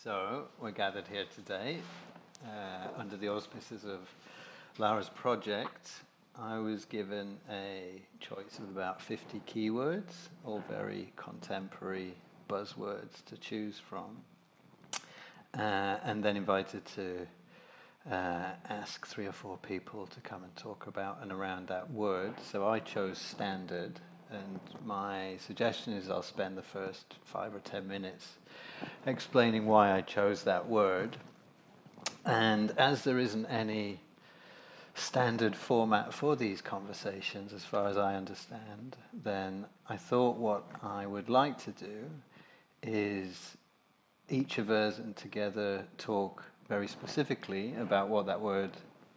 So we're gathered here today under the auspices of Lara's project. I was given a choice of about 50 keywords, all very contemporary buzzwords to choose from, and then invited to ask 3 or 4 people to come and talk about and around that word. So I chose standard, and my suggestion is I'll spend the first 5 or 10 minutes explaining why I chose that word. And as there isn't any standard format for these conversations, as far as I understand, then I thought what I would like to do is each of us and together talk very specifically about what that word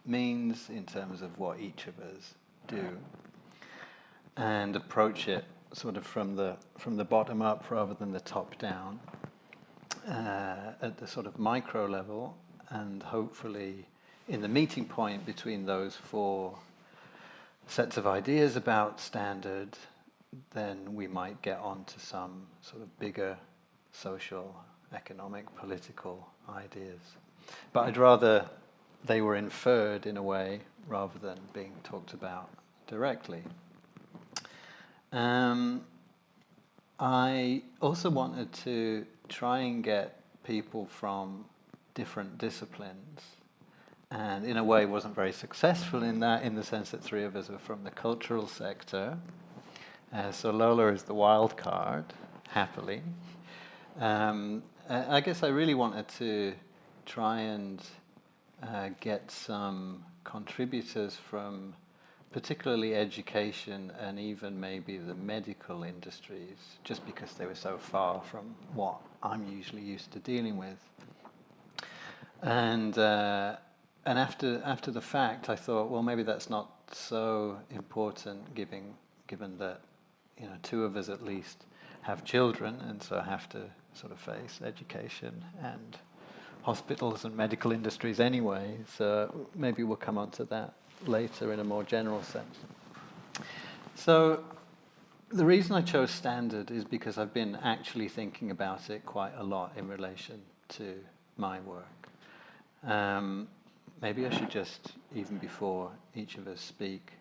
means in terms of what each of us do, and approach it sort of from the bottom up rather than the top down, at the sort of micro level, and hopefully in the meeting point between those 4 sets of ideas about standard, then we might get on to some sort of bigger social, economic, political ideas. But I'd rather they were inferred in a way rather than being talked about directly. I also wanted to try and get people from different disciplines, and in a way wasn't very successful in that, in the sense that 3 of us are from the cultural sector. So Lola is the wild card, happily. I guess I really wanted to try and get some contributors from particularly education and even maybe the medical industries, just because they were so far from what I'm usually used to dealing with. And after the fact, I thought, well, maybe that's not so important, given that 2 of us at least have children, and so have to sort of face education and hospitals and medical industries anyway. So maybe we'll come on to that later in a more general sense. So the reason I chose standard is because I've been actually thinking about it quite a lot in relation to my work. Maybe I should just, even before each of us speak,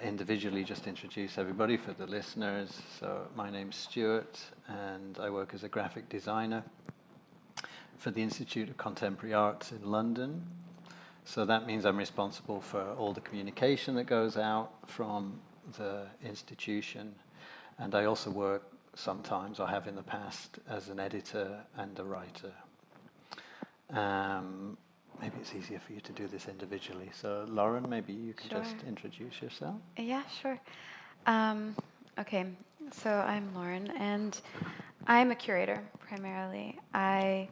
individually just introduce everybody for the listeners. So my name's Stuart, and I work as a graphic designer for the Institute of Contemporary Arts in London. So that means I'm responsible for all the communication that goes out from the institution, and I also work sometimes, or have in the past, as an editor and a writer. Maybe it's easier for you to do this individually. So Lauren, maybe you can just introduce yourself. Yeah, sure. Okay, so I'm Lauren, and I'm a curator primarily. I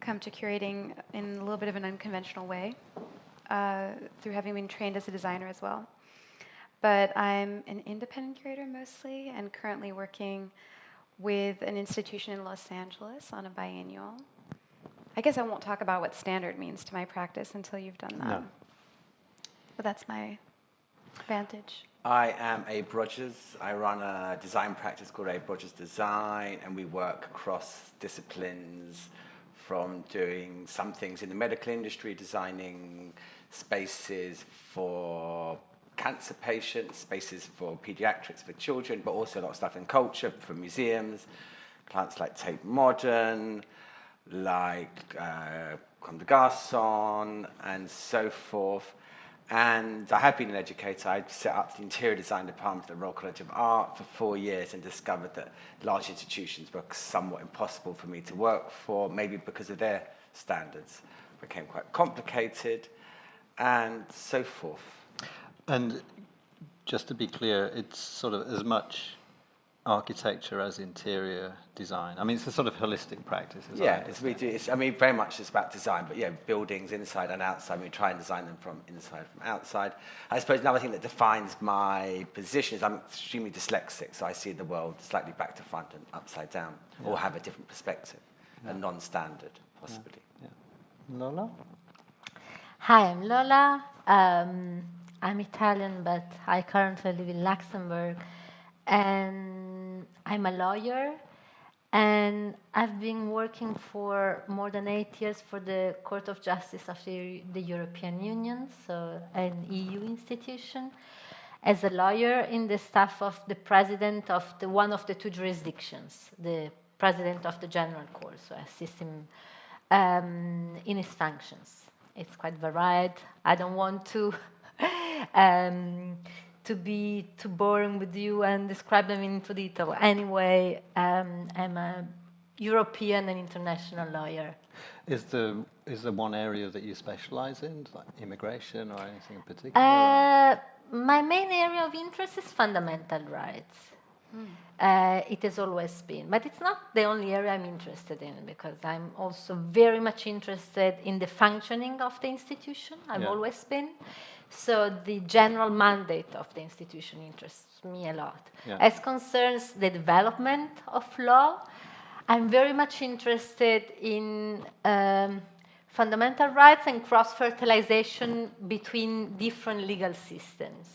come to curating in a little bit of an unconventional way, through having been trained as a designer as well. But I'm an independent curator mostly, and currently working with an institution in Los Angeles on a biennial. I guess I won't talk about what standard means to my practice until you've done that. No. But that's my advantage. I am Abe Rogers. I run a design practice called Abe Rogers Design, and we work across disciplines, from doing some things in the medical industry, designing spaces for cancer patients, spaces for pediatrics for children, but also a lot of stuff in culture for museums, clients like Tate Modern, like Comme des Garçons, and so forth. And I have been an educator. I set up the interior design department at the Royal College of Art for 4 years, and discovered that large institutions were somewhat impossible for me to work for, maybe because of their standards. It became quite complicated, and so forth. And just to be clear, it's sort of as much architecture as interior design. I mean, it's a sort of holistic practice. Very much it's about design, but yeah, buildings inside and outside. We try and design them from inside, from outside. I suppose another thing that defines my position is I'm extremely dyslexic, so I see the world slightly back to front and upside down, or have a different perspective, a non-standard, possibly. Yeah. Lola? Hi, I'm Lola. I'm Italian, but I currently live in Luxembourg, and I'm a lawyer, And I've been working for more than 8 years for the Court of Justice of the European Union, so an EU institution, as a lawyer in the staff of the president of one of the two jurisdictions, the president of the General Court, so I assist him in his functions. It's quite varied. I don't want to be too boring with you and describe them into detail. Anyway, I'm a European and international lawyer. Is there one area that you specialize in, like immigration or anything in particular? My main area of interest is fundamental rights. It has always been, but it's not the only area I'm interested in, because I'm also very much interested in the functioning of the institution. I've always been. So the general mandate of the institution interests me a lot. Yeah. As concerns the development of law, I'm very much interested in fundamental rights and cross-fertilization between different legal systems.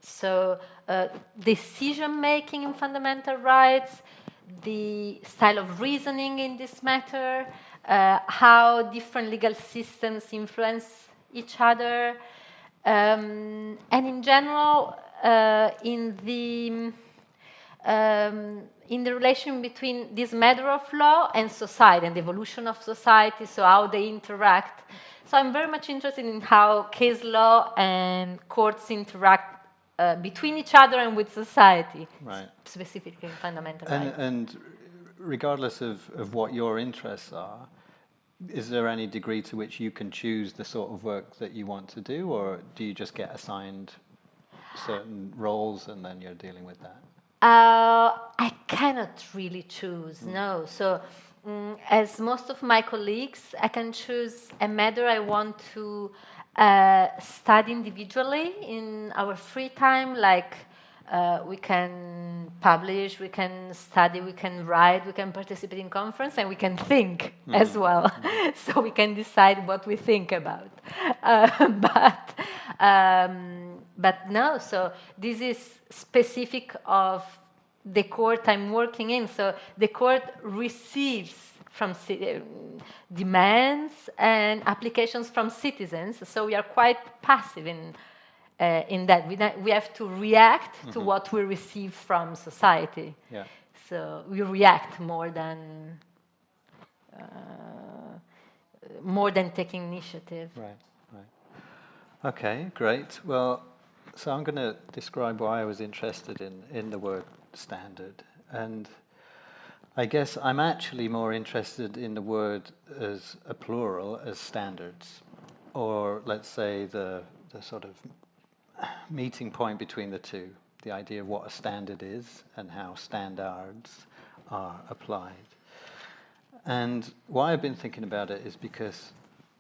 So decision-making in fundamental rights, the style of reasoning in this matter, how different legal systems influence each other, and in general, in the relation between this matter of law and society and the evolution of society, so how they interact. So I'm very much interested in how case law and courts interact between each other and with society, Right. specifically in fundamental rights. And regardless of what your interests are, is there any degree to which you can choose the sort of work that you want to do, or do you just get assigned certain roles and then you're dealing with that? I cannot really choose, no. So, as most of my colleagues, I can choose a matter I want to study individually in our free time, like we can publish, we can study, we can write, we can participate in conference, and we can think as well. So we can decide what we think about. But no, so this is specific of the court I'm working in. So the court receives from demands and applications from citizens. So we are quite passive in that. We have to react to what we receive from society. Yeah. So we react more than taking initiative. Right. Okay, great. Well, so I'm going to describe why I was interested in the word standard. And I guess I'm actually more interested in the word as a plural, as standards, or let's say the sort of meeting point between the two, the idea of what a standard is and how standards are applied. And why I've been thinking about it is because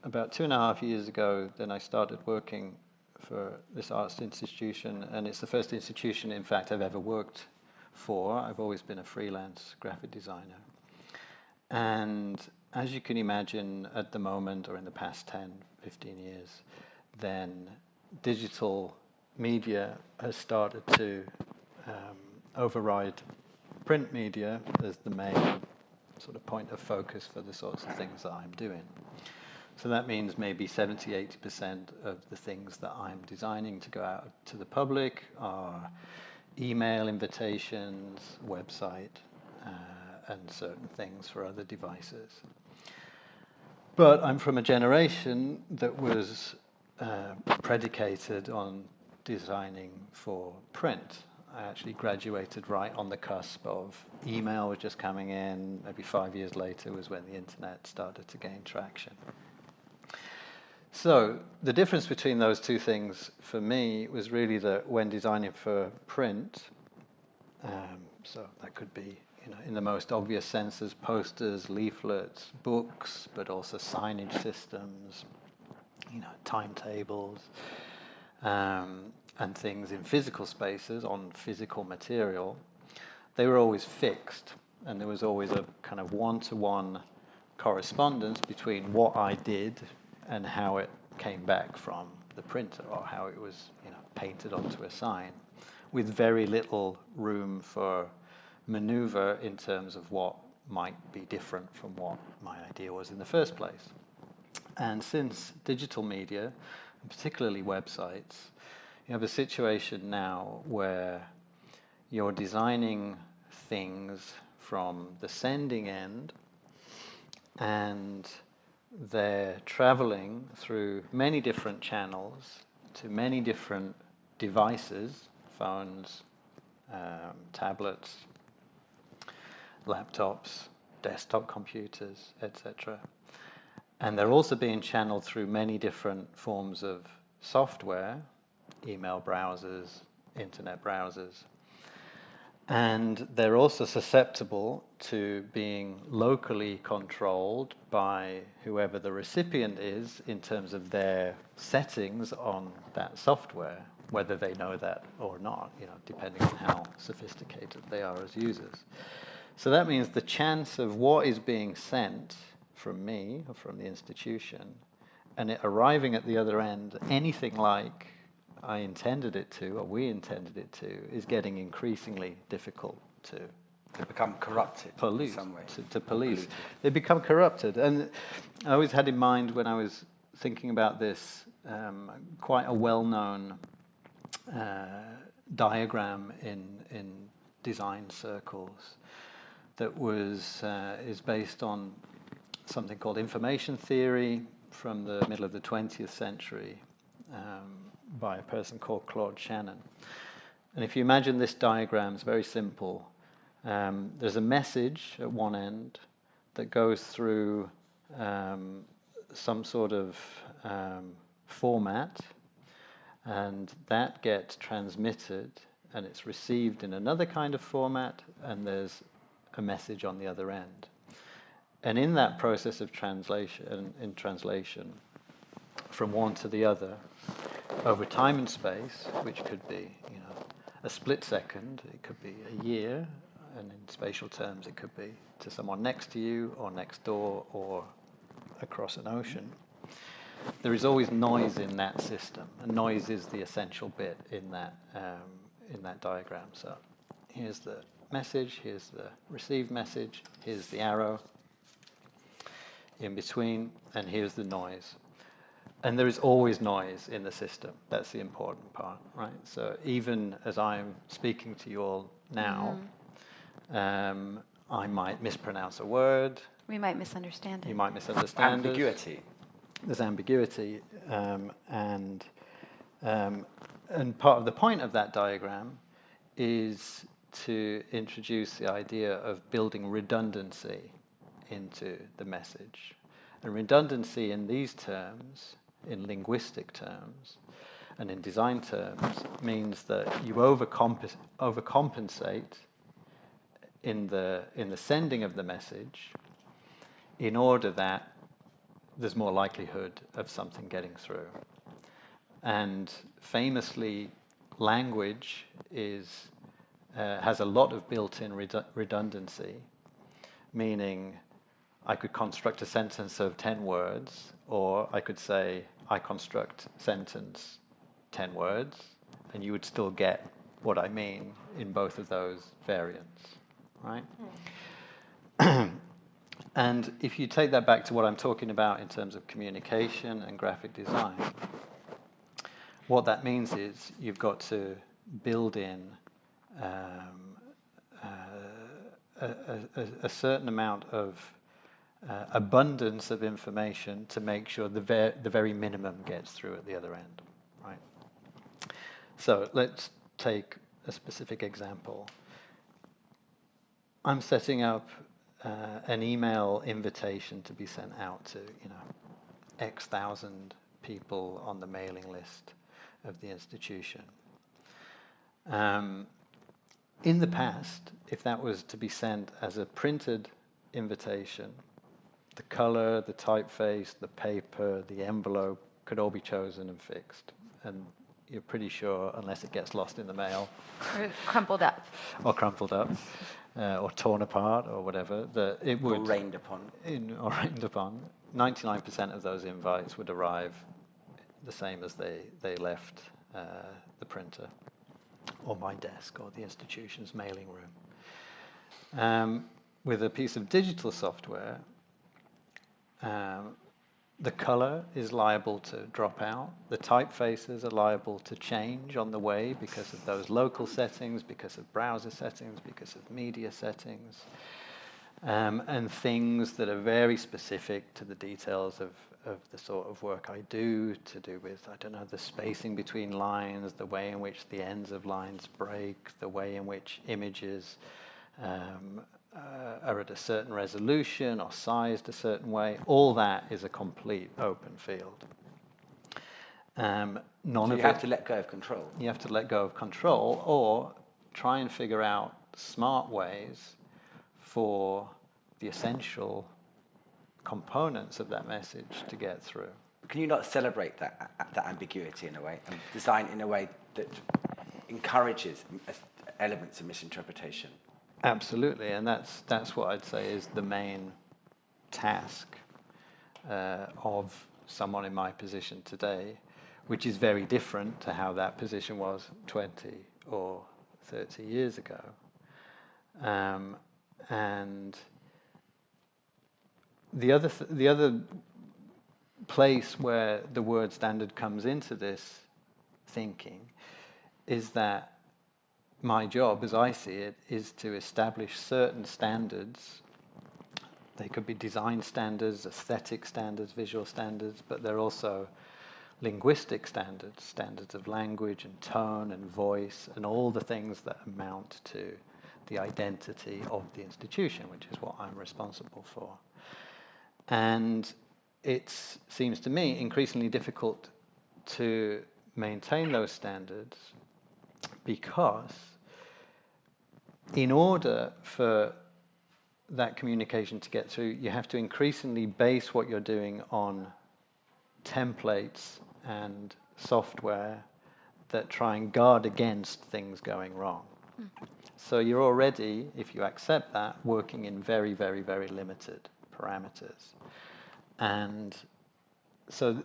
about 2.5 years ago, then I started working for this arts institution, and it's the first institution, in fact, I've ever worked for. I've always been a freelance graphic designer. And as you can imagine, at the moment, or in the past 10, 15 years, then digital media has started to override print media as the main sort of point of focus for the sorts of things that I'm doing. So that means maybe 70-80% of the things that I'm designing to go out to the public are email invitations, website, and certain things for other devices. But I'm from a generation that was predicated on designing for print. I actually graduated right on the cusp of email was just coming in. Maybe 5 years later was when the internet started to gain traction. So the difference between those two things for me was really that when designing for print, so that could be, in the most obvious senses, posters, leaflets, books, but also signage systems, timetables, and things in physical spaces on physical material, they were always fixed, and there was always a kind of one-to-one correspondence between what I did and how it came back from the printer, or how it was painted onto a sign, with very little room for maneuver in terms of what might be different from what my idea was in the first place. And since digital media, and particularly websites, you have a situation now where you're designing things from the sending end, and they're traveling through many different channels to many different devices, phones, tablets, laptops, desktop computers, etc. And they're also being channeled through many different forms of software, email browsers, internet browsers. And they're also susceptible to being locally controlled by whoever the recipient is in terms of their settings on that software, whether they know that or not, depending on how sophisticated they are as users. So that means the chance of what is being sent from me or from the institution and it arriving at the other end, anything like I intended it to, or we intended it to, is getting increasingly difficult to become corrupted police, in some way. To police. They become corrupted. And I always had in mind when I was thinking about this, quite a well-known diagram in design circles that is based on something called information theory from the middle of the 20th century, by a person called Claude Shannon. And if you imagine this diagram, it's very simple. There's a message at one end that goes through some sort of format, and that gets transmitted, and it's received in another kind of format, and there's a message on the other end. And in that process of translation, from one to the other, over time and space, which could be, a split second, it could be a year, and in spatial terms, it could be to someone next to you, or next door, or across an ocean. There is always noise in that system, and noise is the essential bit in that diagram. So here's the message, here's the received message, here's the arrow in between, and here's the noise. And there is always noise in the system. That's the important part, right? So even as I'm speaking to you all now, I might mispronounce a word. We might misunderstand it. You might misunderstand it. Ambiguity. There's ambiguity, and part of the point of that diagram is to introduce the idea of building redundancy into the message. And redundancy in these terms, in linguistic terms, and in design terms, means that you overcompensate in the sending of the message in order that there's more likelihood of something getting through. And famously, language has a lot of built-in redundancy, meaning I could construct a sentence of 10 words, or I could say, I construct sentence 10 words, and you would still get what I mean in both of those variants, right? And if you take that back to what I'm talking about in terms of communication and graphic design, what that means is you've got to build in a certain amount of abundance of information to make sure the very minimum gets through at the other end, right? So let's take a specific example. I'm setting up an email invitation to be sent out to, X thousand people on the mailing list of the institution. In the past, if that was to be sent as a printed invitation, the color, the typeface, the paper, the envelope could all be chosen and fixed. And you're pretty sure, unless it gets lost in the mail. Or crumpled up. Or crumpled up, or torn apart, or whatever, that it would... Or rained upon. Or rained upon. 99% of those invites would arrive the same as they left the printer, or my desk, or the institution's mailing room. With a piece of digital software, the color is liable to drop out. The typefaces are liable to change on the way because of those local settings, because of browser settings, because of media settings, and things that are very specific to the details of the sort of work I do, to do with, I don't know, the spacing between lines, the way in which the ends of lines break, the way in which images are at a certain resolution or sized a certain way. All that is a complete open field. So you have to let go of control. You have to let go of control, or try and figure out smart ways for the essential components of that message to get through. Can you not celebrate that ambiguity in a way, and design in a way that encourages elements of misinterpretation? Absolutely, and that's what I'd say is the main task of someone in my position today, which is very different to how that position was 20 or 30 years ago. And the other place where the word standard comes into this thinking is that my job, as I see it, is to establish certain standards. They could be design standards, aesthetic standards, visual standards, but they're also linguistic standards, standards of language and tone and voice and all the things that amount to the identity of the institution, which is what I'm responsible for. And it seems to me increasingly difficult to maintain those standards, because in order for that communication to get through, you have to increasingly base what you're doing on templates and software that try and guard against things going wrong. So you're already, if you accept that, working in very, very, very limited parameters. And so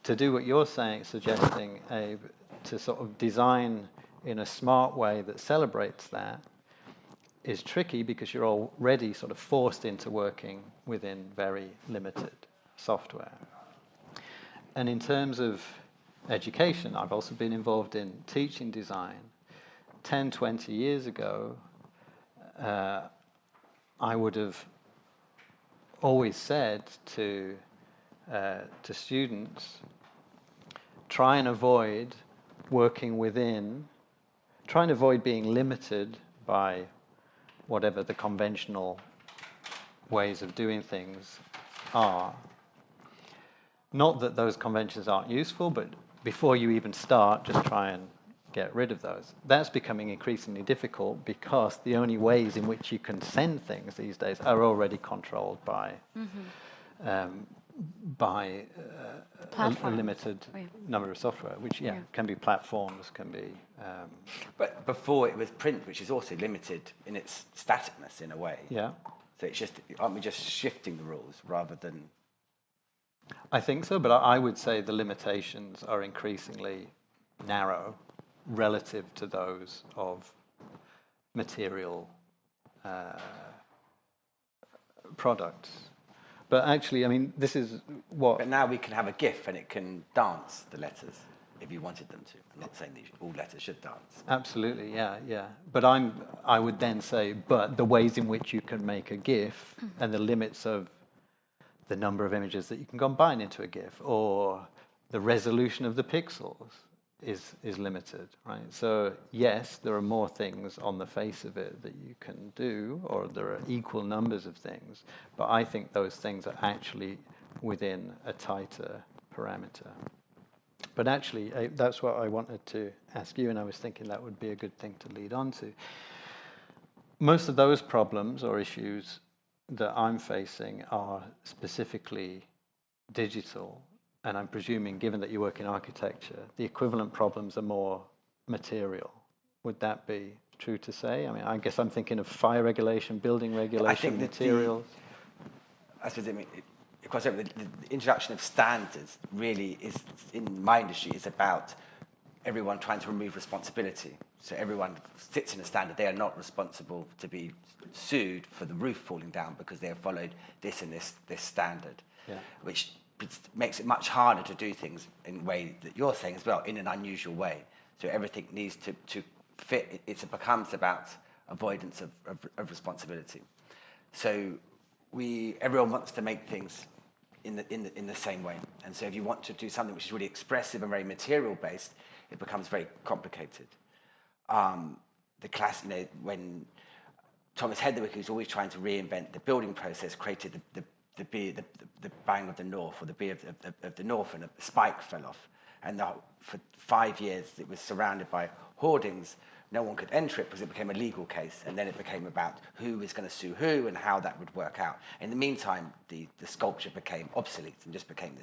to do what you're saying, suggesting, Abe, to sort of design in a smart way that celebrates that, is tricky, because you're already sort of forced into working within very limited software. And in terms of education, I've also been involved in teaching design. 10, 20 years ago, I would have always said to students, try and avoid working within, try and avoid being limited by whatever the conventional ways of doing things are. Not that those conventions aren't useful, but before you even start, just try and get rid of those. That's becoming increasingly difficult, because the only ways in which you can send things these days are already controlled by a limited number of software, which can be platforms, can be. But before it was print, which is also limited in its staticness in a way. Yeah. So it's just, aren't we just shifting the rules rather than? I think so, but I would say the limitations are increasingly narrow relative to those of material products. But actually, I mean, this is what... But now we can have a GIF and it can dance the letters if you wanted them to. I'm not saying that all letters should dance. Absolutely, yeah. But I would then say, but the ways in which you can make a GIF and the limits of the number of images that you can combine into a GIF, or the resolution of the pixels is limited, right? So yes, there are more things on the face of it that you can do, or there are equal numbers of things, but I think those things are actually within a tighter parameter. But actually, that's what I wanted to ask you, and I was thinking that would be a good thing to lead on to. Most of those problems or issues that I'm facing are specifically digital, and I'm presuming, given that you work in architecture, the equivalent problems are more material. Would that be true to say? I mean, I guess I'm thinking of fire regulation, building regulation, materials. I suppose, I mean, the introduction of standards really is, in my industry, is about everyone trying to remove responsibility. So everyone sits in a standard. They are not responsible to be sued for the roof falling down because they have followed this and this standard, which makes it much harder to do things in a way that you're saying as well, in an unusual way. So everything needs to fit. It becomes about avoidance of responsibility. So everyone wants to make things in the same way. And so if you want to do something which is really expressive and very material based, it becomes very complicated. The class, when Thomas Heatherwick, who's always trying to reinvent the building process, created the Bang of the North, or the Bee of the North, and a spike fell off. And for 5 years, it was surrounded by hoardings. No one could enter it because it became a legal case, and then it became about who was going to sue who and how that would work out. In the meantime, the sculpture became obsolete and just became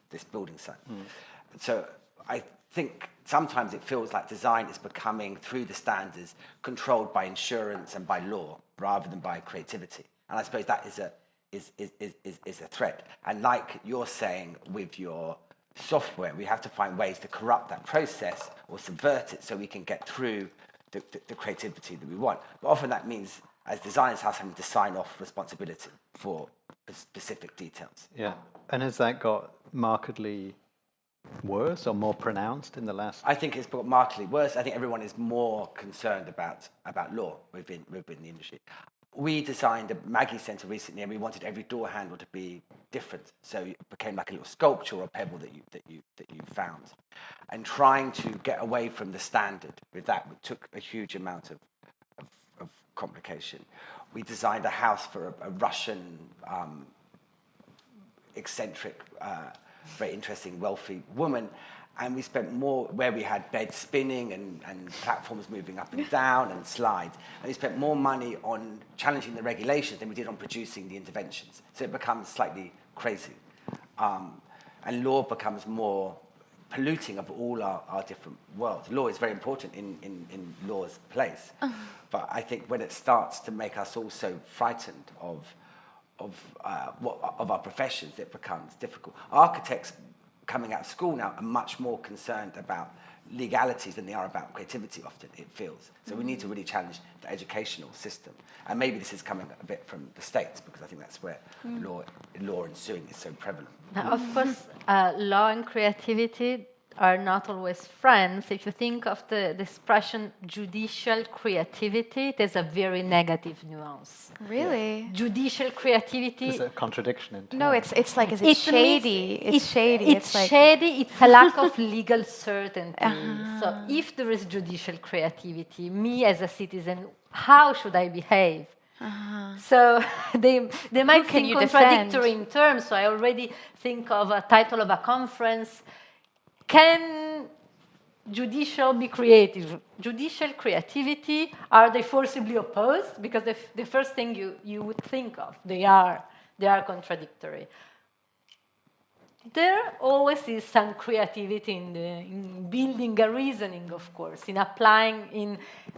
this building site. So I think sometimes it feels like design is becoming, through the standards, controlled by insurance and by law rather than by creativity. And I suppose that is a threat. And like you're saying with your software, we have to find ways to corrupt that process or subvert it so we can get through the creativity that we want. But often that means, as designers, having to sign off responsibility for specific details. Yeah. And has that got markedly worse or more pronounced in the last? I think it's got markedly worse. I think everyone is more concerned about law within the industry. We designed a Maggie Centre recently, and we wanted every door handle to be different. So it became like a little sculpture or a pebble that you found. And trying to get away from the standard with that took a huge amount of complication. We designed a house for a Russian eccentric, very interesting, wealthy woman. And we spent more, where we had beds spinning and platforms moving up and down and slides. And we spent more money on challenging the regulations than we did on producing the interventions. So it becomes slightly crazy. And law becomes more polluting of all our different worlds. Law is very important in law's place. But I think when it starts to make us all so frightened of our professions, it becomes difficult. Architects coming out of school now are much more concerned about legalities than they are about creativity, often, it feels. So we need to really challenge the educational system. And maybe this is coming a bit from the States, because I think that's where law and suing is so prevalent. Now, of course, law and creativity are not always friends. If you think of the expression judicial creativity, there's a very negative nuance. Really? Judicial creativity. There's a contradiction in No, it's like, is it shady? It's shady. It's like shady. It's a lack of legal certainty. So if there is judicial creativity, me as a citizen, how should I behave? So they might seem contradictory in terms. So I already think of a title of a conference. Can judicial be creative? Judicial creativity, are they forcibly opposed? Because the first thing you would think of, they are contradictory. There always is some creativity in building a reasoning, of course, in applying, in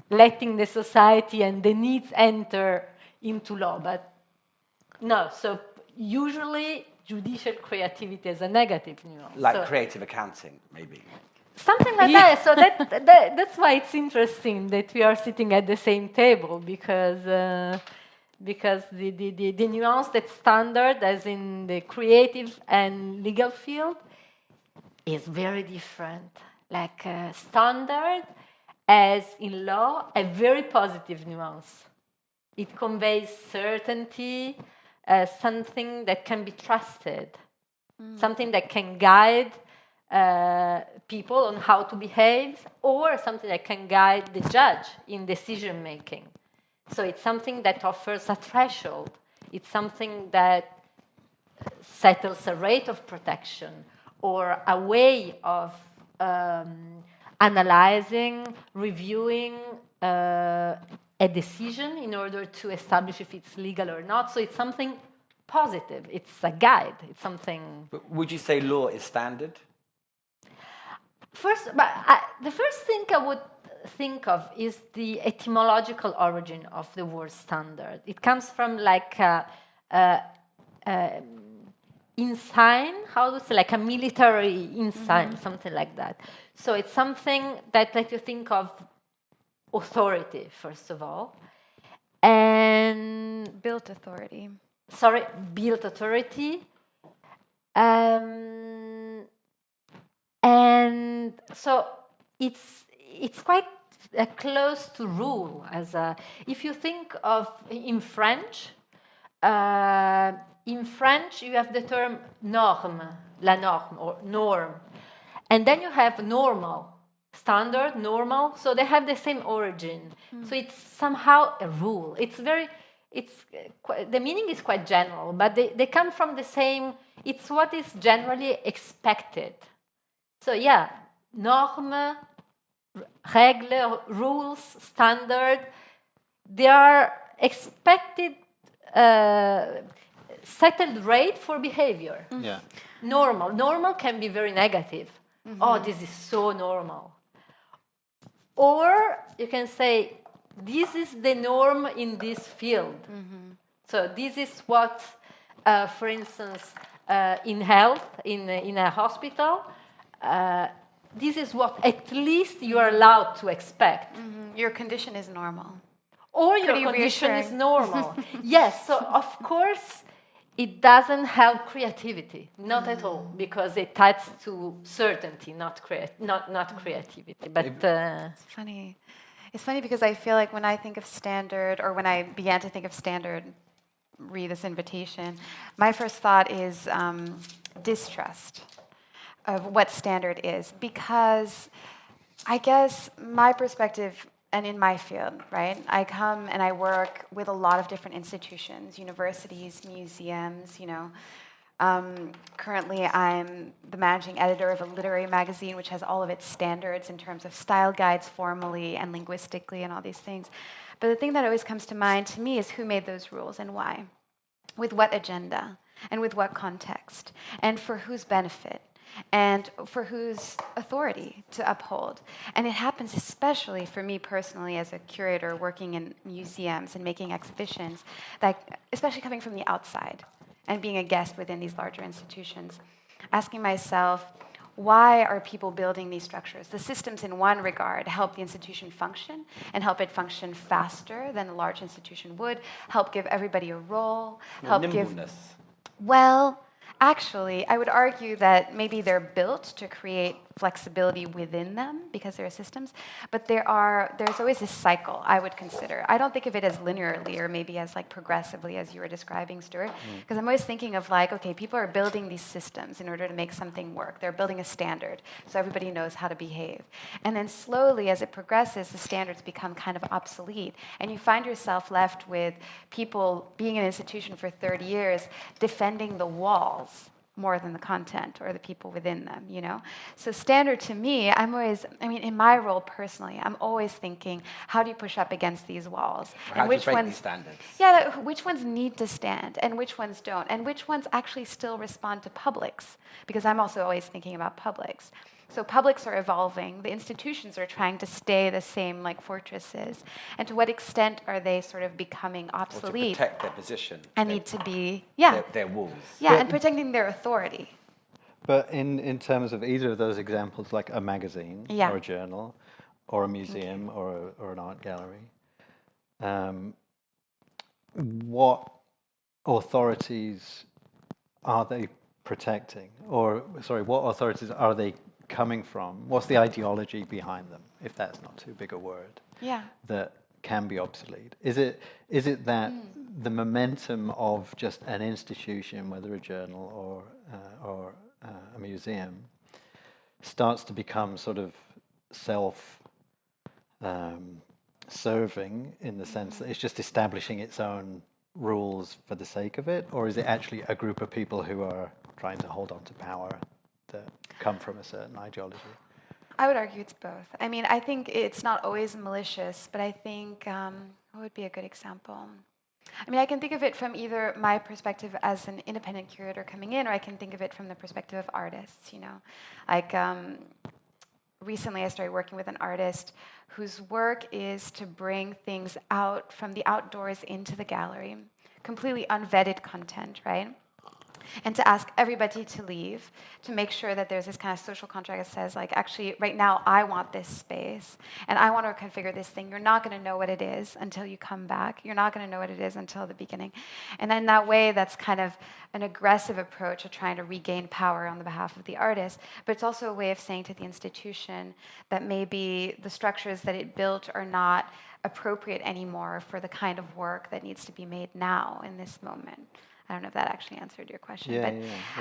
letting the society and the needs enter into law. But no, so usually judicial creativity is a negative nuance. Like creative accounting, maybe. Something like that. So that's why it's interesting that we are sitting at the same table, because the nuance that's standard, as in the creative and legal field, is very different. Like standard, as in law, a very positive nuance. It conveys certainty, something that can be trusted, something that can guide people on how to behave, or something that can guide the judge in decision making. So it's something that offers a threshold. It's something that settles a rate of protection, or a way of analyzing, reviewing a decision in order to establish if it's legal or not. So it's something positive. It's a guide. It's something. But would you say law is standard? The first thing I would think of is the etymological origin of the word standard. It comes from like ensign, how to say, like a military ensign, something like that. So it's something that let you think of authority, first of all, and Built authority. built authority. And so it's quite close to rule. If you think of in French you have the term norme, la norme or norm, and then you have normal, standard, normal. So they have the same origin. So it's somehow a rule. The meaning is quite general, but they come from the same. It's what is generally expected. So yeah, norme, règle, rules, standard, they are expected settled rate for behavior. Yeah. Normal can be very negative. Oh, this is so normal. Or you can say, this is the norm in this field. So this is what, for instance, in health, in a hospital, this is what at least you are allowed to expect. Your condition is normal. Or your Pretty condition is reassuring. normal. Yes, so of course it doesn't help creativity, not at all, because it ties to certainty, not creativity. But It's funny. It's funny because I feel like when I think of standard, or when I began to think of standard, read this invitation, my first thought is distrust of what standard is, because I guess my perspective, and in my field, right, I come and I work with a lot of different institutions, universities, museums, currently I'm the managing editor of a literary magazine which has all of its standards in terms of style guides formally and linguistically and all these things. But the thing that always comes to mind to me is who made those rules and why, with what agenda, and with what context, and for whose benefit, and for whose authority to uphold. And it happens especially for me personally as a curator working in museums and making exhibitions, that especially coming from the outside and being a guest within these larger institutions, asking myself, why are people building these structures? The systems in one regard help the institution function and help it function faster than a large institution would, help give everybody a role, help nimbleness. Well, actually, I would argue that maybe they're built to create flexibility within them because they're systems, but there's always this cycle I would consider. I don't think of it as linearly or maybe as like progressively as you were describing, Stuart, because I'm always thinking of like, okay, people are building these systems in order to make something work. They're building a standard so everybody knows how to behave. And then slowly as it progresses, the standards become kind of obsolete. And you find yourself left with people being in an institution for 30 years defending the walls more than the content or the people within them, So standard to me, in my role personally, I'm always thinking, how do you push up against these walls? How do you break these standards? Yeah, which ones need to stand and which ones don't? And which ones actually still respond to publics? Because I'm also always thinking about publics. So publics are evolving. The institutions are trying to stay the same like fortresses. And to what extent are they sort of becoming obsolete? Or to protect their position. And need to be, Their walls. Yeah, and protecting their authority. But in terms of either of those examples, like a magazine or a journal or a museum or an art gallery, what authorities are they protecting? Or, sorry, what authorities are they coming from? What's the ideology behind them, if that's not too big a word, that can be obsolete? Is it that the momentum of just an institution, whether a journal or a museum, starts to become sort of self-serving in the sense that it's just establishing its own rules for the sake of it? Or is it actually a group of people who are trying to hold on to power that come from a certain ideology? I would argue it's both. I think it's not always malicious, but I think what would be a good example? I can think of it from either my perspective as an independent curator coming in, or I can think of it from the perspective of artists, Like recently I started working with an artist whose work is to bring things out from the outdoors into the gallery, completely unvetted content, right? and to ask everybody to leave, to make sure that there's this kind of social contract that says, like, actually, right now, I want this space, and I want to configure this thing. You're not going to know what it is until you come back. You're not going to know what it is until the beginning. And in that way, that's kind of an aggressive approach of trying to regain power on the behalf of the artist, but it's also a way of saying to the institution that maybe the structures that it built are not appropriate anymore for the kind of work that needs to be made now in this moment. I don't know if that actually answered your question, but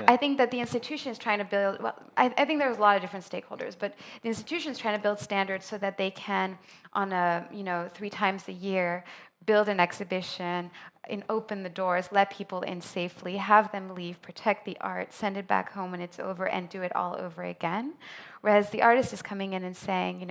I think that the institution is trying to build, well, I think there's a lot of different stakeholders, but the institution is trying to build standards so that they can, on a, 3 times a year, build an exhibition, and open the doors, let people in safely, have them leave, protect the art, send it back home when it's over, and do it all over again. Whereas the artist is coming in and saying,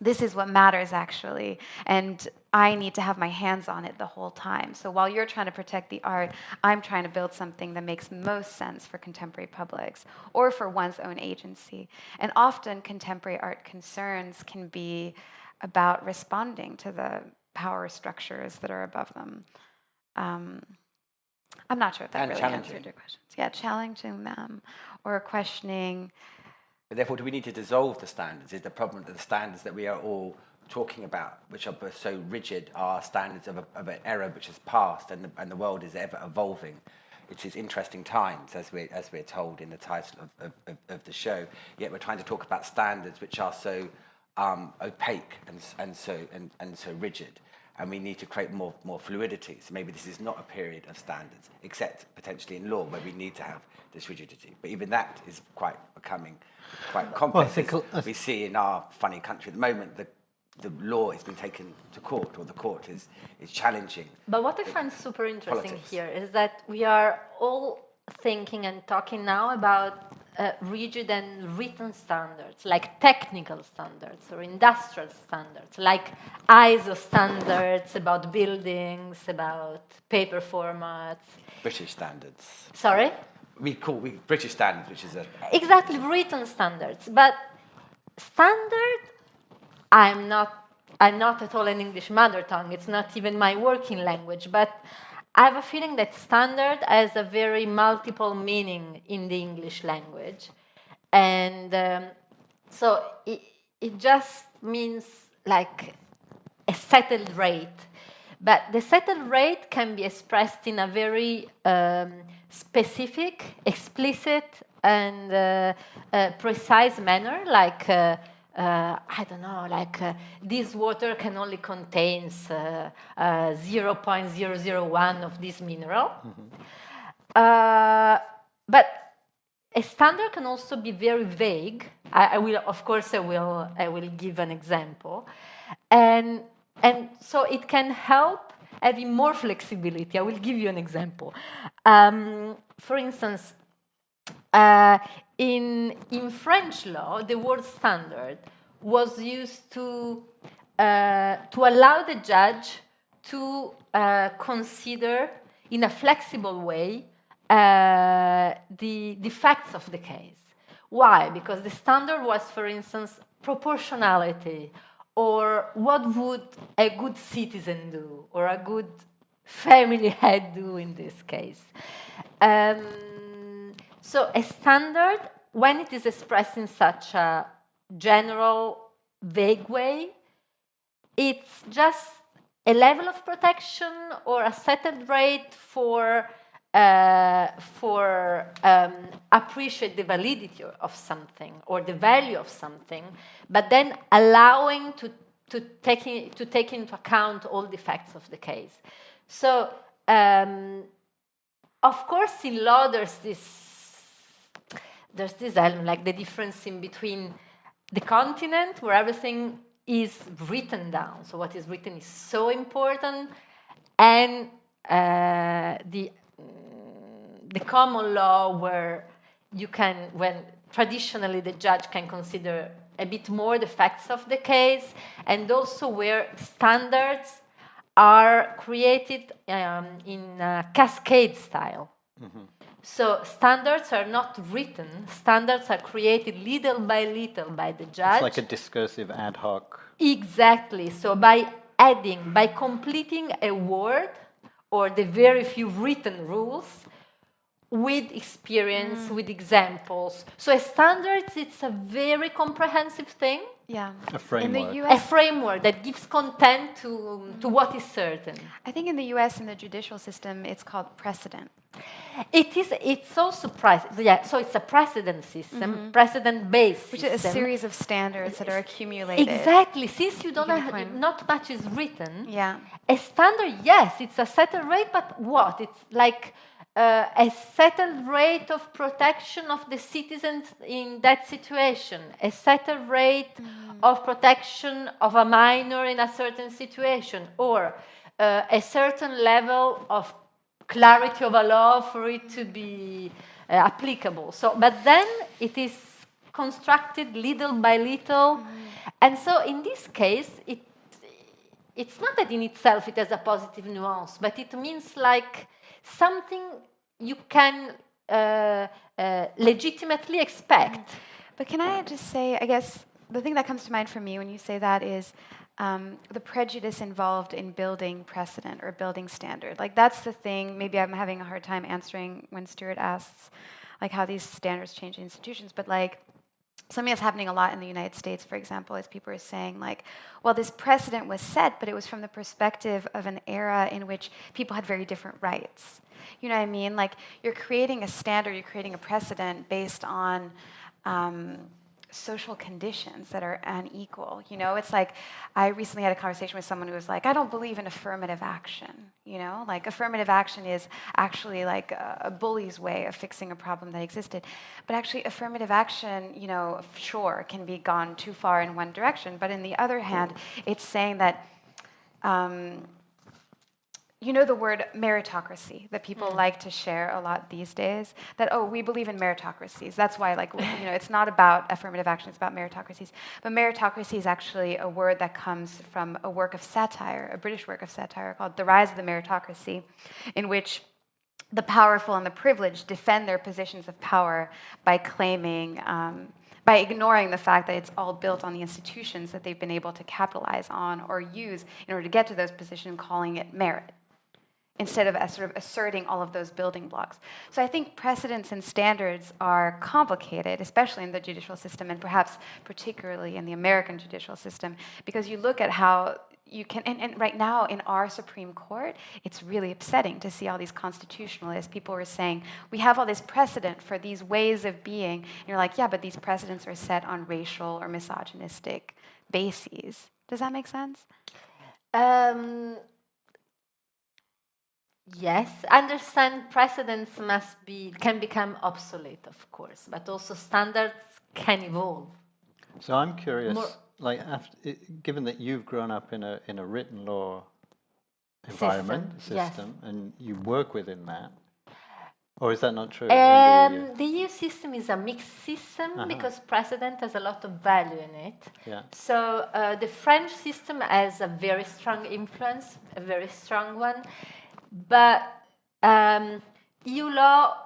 this is what matters actually, and I need to have my hands on it the whole time. So while you're trying to protect the art, I'm trying to build something that makes most sense for contemporary publics or for one's own agency. And often contemporary art concerns can be about responding to the power structures that are above them. I'm not sure if that really answered your questions. Yeah, challenging them or questioning. But therefore, do we need to dissolve the standards? Is the problem that the standards that we are all talking about, which are both so rigid, are standards of an era which has passed, and the world is ever evolving? It is interesting times, as we're told in the title of the show. Yet we're trying to talk about standards which are so opaque and so rigid. And we need to create more fluidity. So maybe this is not a period of standards, except potentially in law, where we need to have this rigidity. But even that is becoming quite complex. We see in our funny country at the moment, the law has been taken to court, or the court is challenging. But what I find super interesting politics here is that we are all thinking and talking now about rigid and written standards, like technical standards or industrial standards, like ISO standards about buildings, about paper formats. British standards. Sorry? We British standards, which is exactly written standards. But standard, I'm not at all an English mother tongue. It's not even my working language, but I have a feeling that standard has a very multiple meaning in the English language. And so it just means like a settled rate. But the settled rate can be expressed in a very specific, explicit, and precise manner, like I don't know, like this water can only contain 0.001 of this mineral. But a standard can also be very vague. I will give an example, and so it can help having more flexibility. I will give you an example. For instance, in French law, the word standard was used to allow the judge to consider in a flexible way the facts of the case. Why? Because the standard was, for instance, proportionality, or what would a good citizen do, or a good family head do in this case. So a standard, when it is expressed in such a general, vague way, it's just a level of protection or a settled rate for appreciate the validity of something or the value of something, but then allowing to take into account all the facts of the case. So, of course, in law there's this element, like the difference in between the continent, where everything is written down, so what is written is so important, and the common law, where when traditionally the judge can consider a bit more the facts of the case, and also where standards are created in a cascade style. Mm-hmm. So standards are not written, standards are created little by the judge. It's like a discursive ad hoc. Exactly. So by completing a word or the very few written rules, with experience, with examples. So a standard, it's a very comprehensive thing. Yeah. A framework. In the A US, framework that gives content to what is certain. I think in the US, in the judicial system, it's called precedent. It's also yeah, so it's a precedent system, precedent-based Which system. is a series of standards that are accumulated. Exactly. Since you don't get the have, point. not much is written, Yeah. a standard, yes, it's a settled rate, but what? It's like a settled rate of protection of the citizens in that situation, a settled rate of protection of a minor in a certain situation, or a certain level of clarity of a law for it to be applicable. So, but then it is constructed little by little, and so in this case, it's not that in itself it has a positive nuance, but it means like something you can legitimately expect. But can I just say, I guess the thing that comes to mind for me when you say that is the prejudice involved in building precedent or building standard. Like that's the thing, maybe I'm having a hard time answering when Stuart asks like how these standards change institutions, but like something that's happening a lot in the United States, for example, is people are saying like, well, this precedent was set, but it was from the perspective of an era in which people had very different rights. You know what I mean? Like you're creating a standard, you're creating a precedent based on social conditions that are unequal. You know, it's like I recently had a conversation with someone who was like, I don't believe in affirmative action. You know, like affirmative action is actually like a bully's way of fixing a problem that existed. But actually affirmative action, you know, sure, can be gone too far in one direction. But on the other hand, it's saying that you know the word meritocracy that people like to share a lot these days? That, oh, we believe in meritocracies. That's why, like, you know, it's not about affirmative action, it's about meritocracies. But meritocracy is actually a word that comes from a work of satire, a British work of satire called The Rise of the Meritocracy, in which the powerful and the privileged defend their positions of power by claiming, by ignoring the fact that it's all built on the institutions that they've been able to capitalize on or use in order to get to those positions, calling it merit, instead of sort of asserting all of those building blocks. So I think precedents and standards are complicated, especially in the judicial system, and perhaps particularly in the American judicial system, because you look at how you can, and right now in our Supreme Court, it's really upsetting to see all these constitutionalists. People were saying, we have all this precedent for these ways of being. And you're like, yeah, but these precedents are set on racial or misogynistic bases. Does that make sense? Yes, understand precedents can become obsolete, of course, but also standards can evolve. So I'm curious, like, given that you've grown up in a written law environment system, and you work within that, or is that not true? The EU system is a mixed system because precedent has a lot of value in it. Yeah. So the French system has a very strong influence, a very strong one. But EU law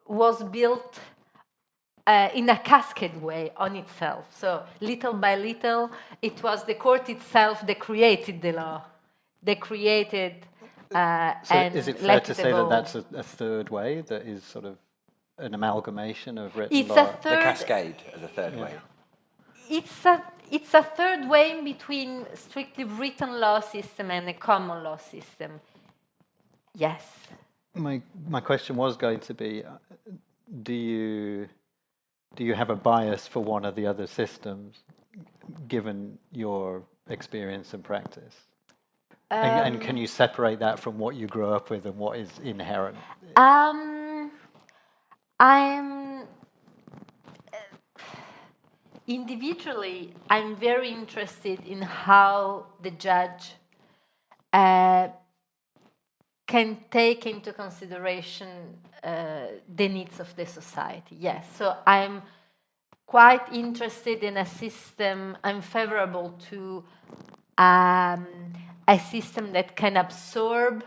was built in a cascade way on itself. So little by little, it was the court itself that created the law. They created so and is it fair let to it say that evolve. that's a third way that is sort of an amalgamation of written It's law? a third. The cascade as a third way. It's a third way in between strictly written law system and a common law system. Yes. My question was going to be, do you have a bias for one or the other systems, given your experience and practice? And can you separate that from what you grew up with and what is inherent? Individually, I'm very interested in how the judge can take into consideration the needs of the society. Yes, so I'm quite interested in a system. I'm favorable to a system that can absorb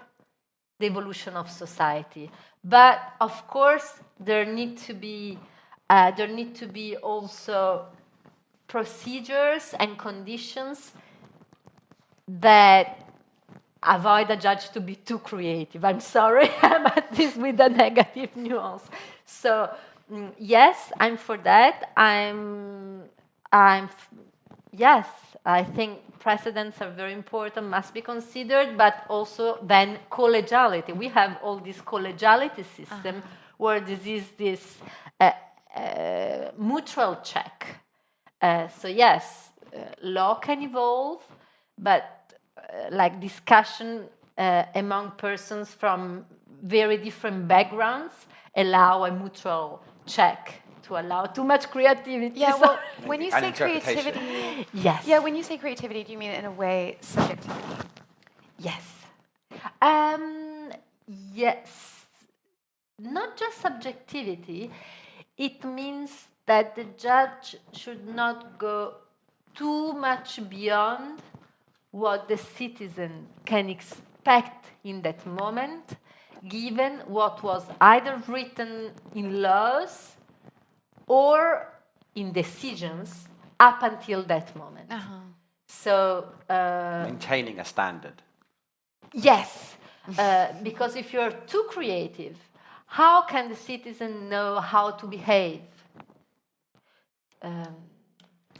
the evolution of society. But of course, there need to be also procedures and conditions that avoid a judge to be too creative. I'm sorry, but this with a negative nuance. So yes, I'm for that. Yes, I think precedents are very important, must be considered, but also then collegiality. We have all this collegiality system where this mutual check. So yes, law can evolve, but like discussion among persons from very different backgrounds allow a mutual check to allow too much creativity. Yeah, well, when you And say interpretation. creativity, yes. yeah, when you say creativity, do you mean in a way subjectivity? Yes. Yes. Not just subjectivity. It means that the judge should not go too much beyond what the citizen can expect in that moment, given what was either written in laws or in decisions up until that moment. So Maintaining a standard. yes, because if you're too creative, how can the citizen know how to behave?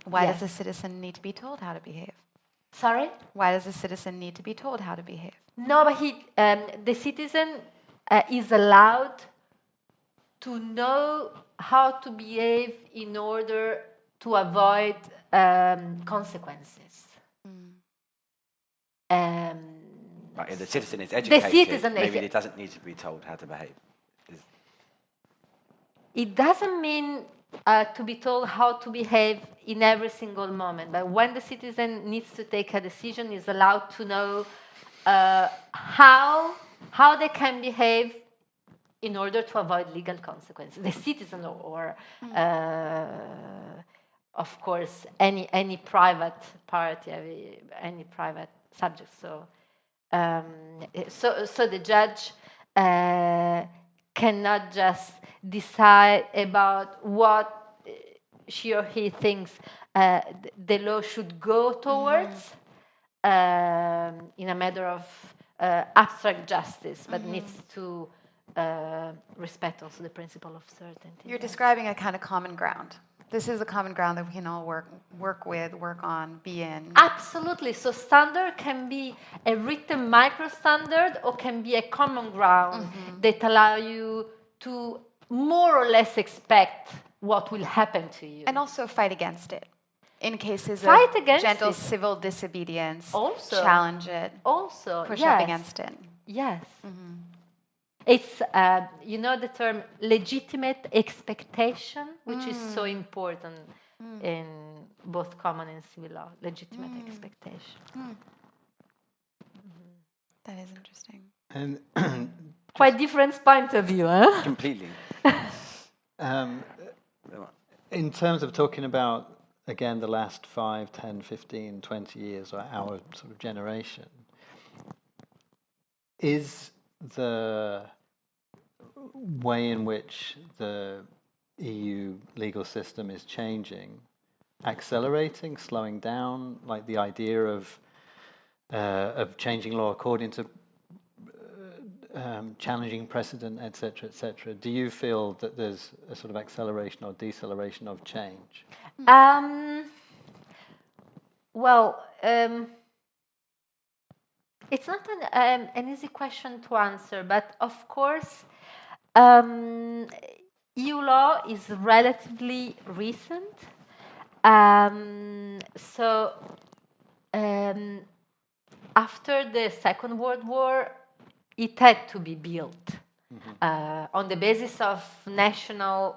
Why Yes. does a citizen need to be told how to behave? Sorry? Why does a citizen need to be told how to behave? No, but the citizen is allowed to know how to behave in order to avoid consequences. Right, if the citizen is educated, citizen maybe is- it doesn't need to be told how to behave. It doesn't mean to be told how to behave in every single moment, but when the citizen needs to take a decision, is allowed to know how they can behave in order to avoid legal consequences. The citizen or of course, any private party, any private subject. So the judge cannot just decide about what she or he thinks the law should go towards in a matter of abstract justice, but needs to respect also the principle of certainty. You're describing a kind of common ground. This is a common ground that we can all work with, work on, be in. Absolutely. So standard can be a written micro-standard or can be a common ground that allow you to more or less expect what will happen to you. And also fight against it. In cases Fight of against gentle it. civil disobedience, Also. challenge it, Also, push yes. up against it. Yes. It's, you know the term legitimate expectation, which is so important in both common and civil law, legitimate expectation. That is interesting. And Quite different point of view, huh? Completely. in terms of talking about, again, the last 5, 10, 15, 20 years, or our sort of generation, is the way in which the EU legal system is changing accelerating, slowing down, like the idea of changing law according to challenging precedent, etc., etc. Do you feel that there's a sort of acceleration or deceleration of change? Well, it's not an easy question to answer, but of course, EU law is relatively recent. So after the Second World War, it had to be built on the basis of national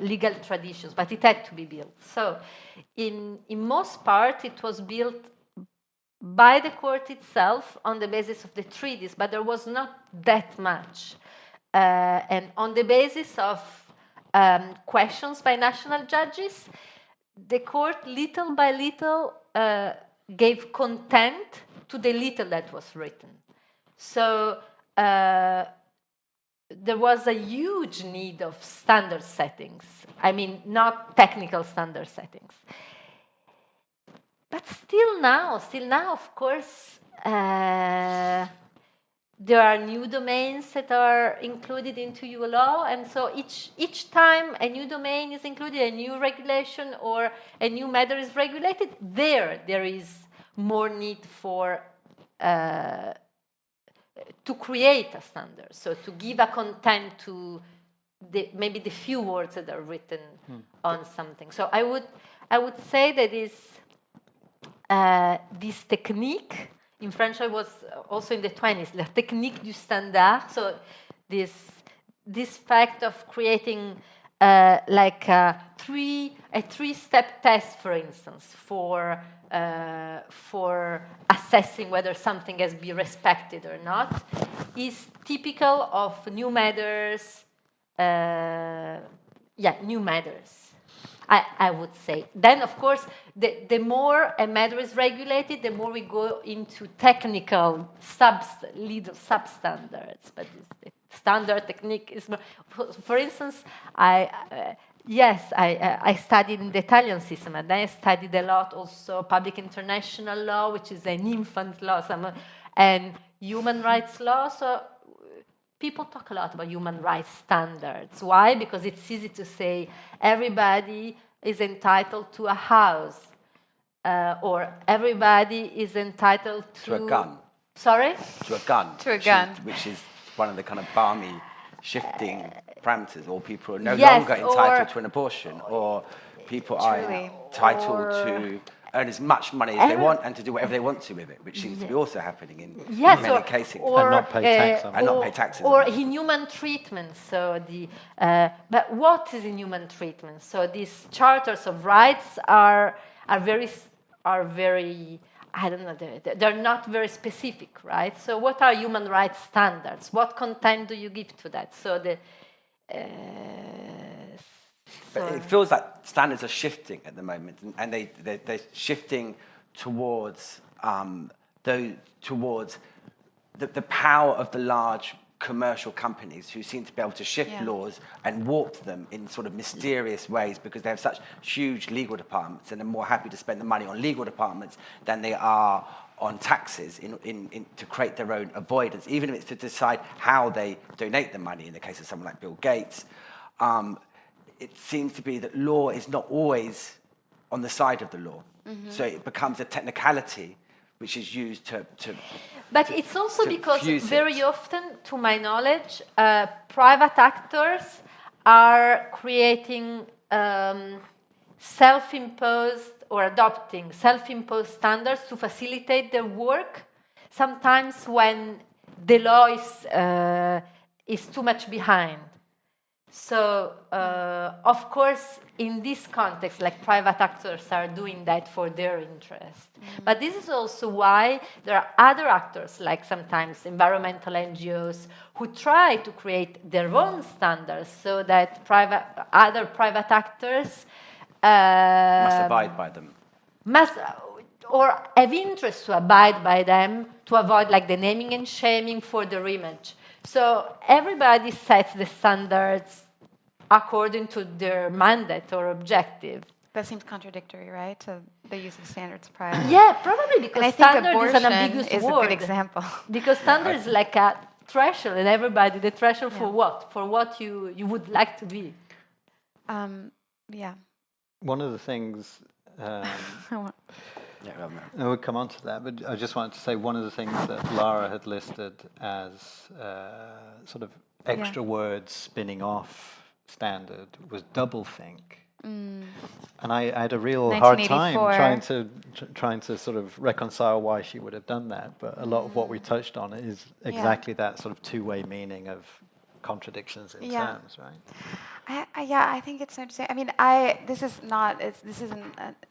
legal traditions, but it had to be built. So in most part, it was built by the court itself on the basis of the treaties, but there was not that much. And on the basis of questions by national judges, the court, little by little, gave content to the little that was written. So there was a huge need of standard settings. I mean, not technical standard settings. But still now, of course, there are new domains that are included into your law, and so each time a new domain is included, a new regulation or a new matter is regulated, there is more need for to create a standard, so to give a content to maybe the few words that are written on something. So I would say that is this technique. In French, I was also in the 20s, la technique du standard. So this fact of creating like a three-step test, for instance, for assessing whether something has been respected or not, is typical of new matters. New matters. I would say. Then, of course, the more a matter is regulated, the more we go into technical little substandards. But the standard technique is more. For instance, I studied in the Italian system, and then I studied a lot also public international law, which is an infant law, and human rights law. So people talk a lot about human rights standards. Why? Because it's easy to say everybody is entitled to a house, or everybody is entitled to a gun. Sorry? To a gun. To a gun. Which is one of the kind of balmy, shifting parameters. Or people are no longer entitled to an abortion, or people are entitled to earn as much money as they want and to do whatever they want to with it, which seems to be also happening in many cases. And not pay tax on it. And not pay taxes. Or inhuman treatment. So but what is inhuman treatment? So these charters of rights are very I don't know, they're not very specific, right? So what are human rights standards? What content do you give to that? So but it feels like standards are shifting at the moment, and they're shifting towards the power of the large commercial companies who seem to be able to shift laws and warp them in sort of mysterious ways because they have such huge legal departments, and they're more happy to spend the money on legal departments than they are on taxes to create their own avoidance, even if it's to decide how they donate the money. In the case of someone like Bill Gates, it seems to be that law is not always on the side of the law. Mm-hmm. So it becomes a technicality which is used to But it's also because very often, to my knowledge, private actors are creating self-imposed or adopting self-imposed standards to facilitate their work, sometimes when the law is too much behind. So, of course, in this context, like private actors are doing that for their interest. Mm-hmm. But this is also why there are other actors, like sometimes environmental NGOs, who try to create their own standards so that other private actors must abide by them. Or have interest to abide by them to avoid like the naming and shaming for their image. So everybody sets the standards according to their mandate or objective. That seems contradictory, right? To the use of standards prior. Yeah, probably because and I think standard is an abortion ambiguous is word. a good example. Because standard is like a threshold, and everybody the threshold for what? For what you would like to be. One of the things. I would come on to that, but I just wanted to say one of the things that Lara had listed as sort of extra words spinning off standard was doublethink. And I had a real hard time trying to sort of reconcile why she would have done that, but a lot of what we touched on is exactly that sort of two-way meaning of contradictions in terms, right? I think it's interesting. I mean, this isn't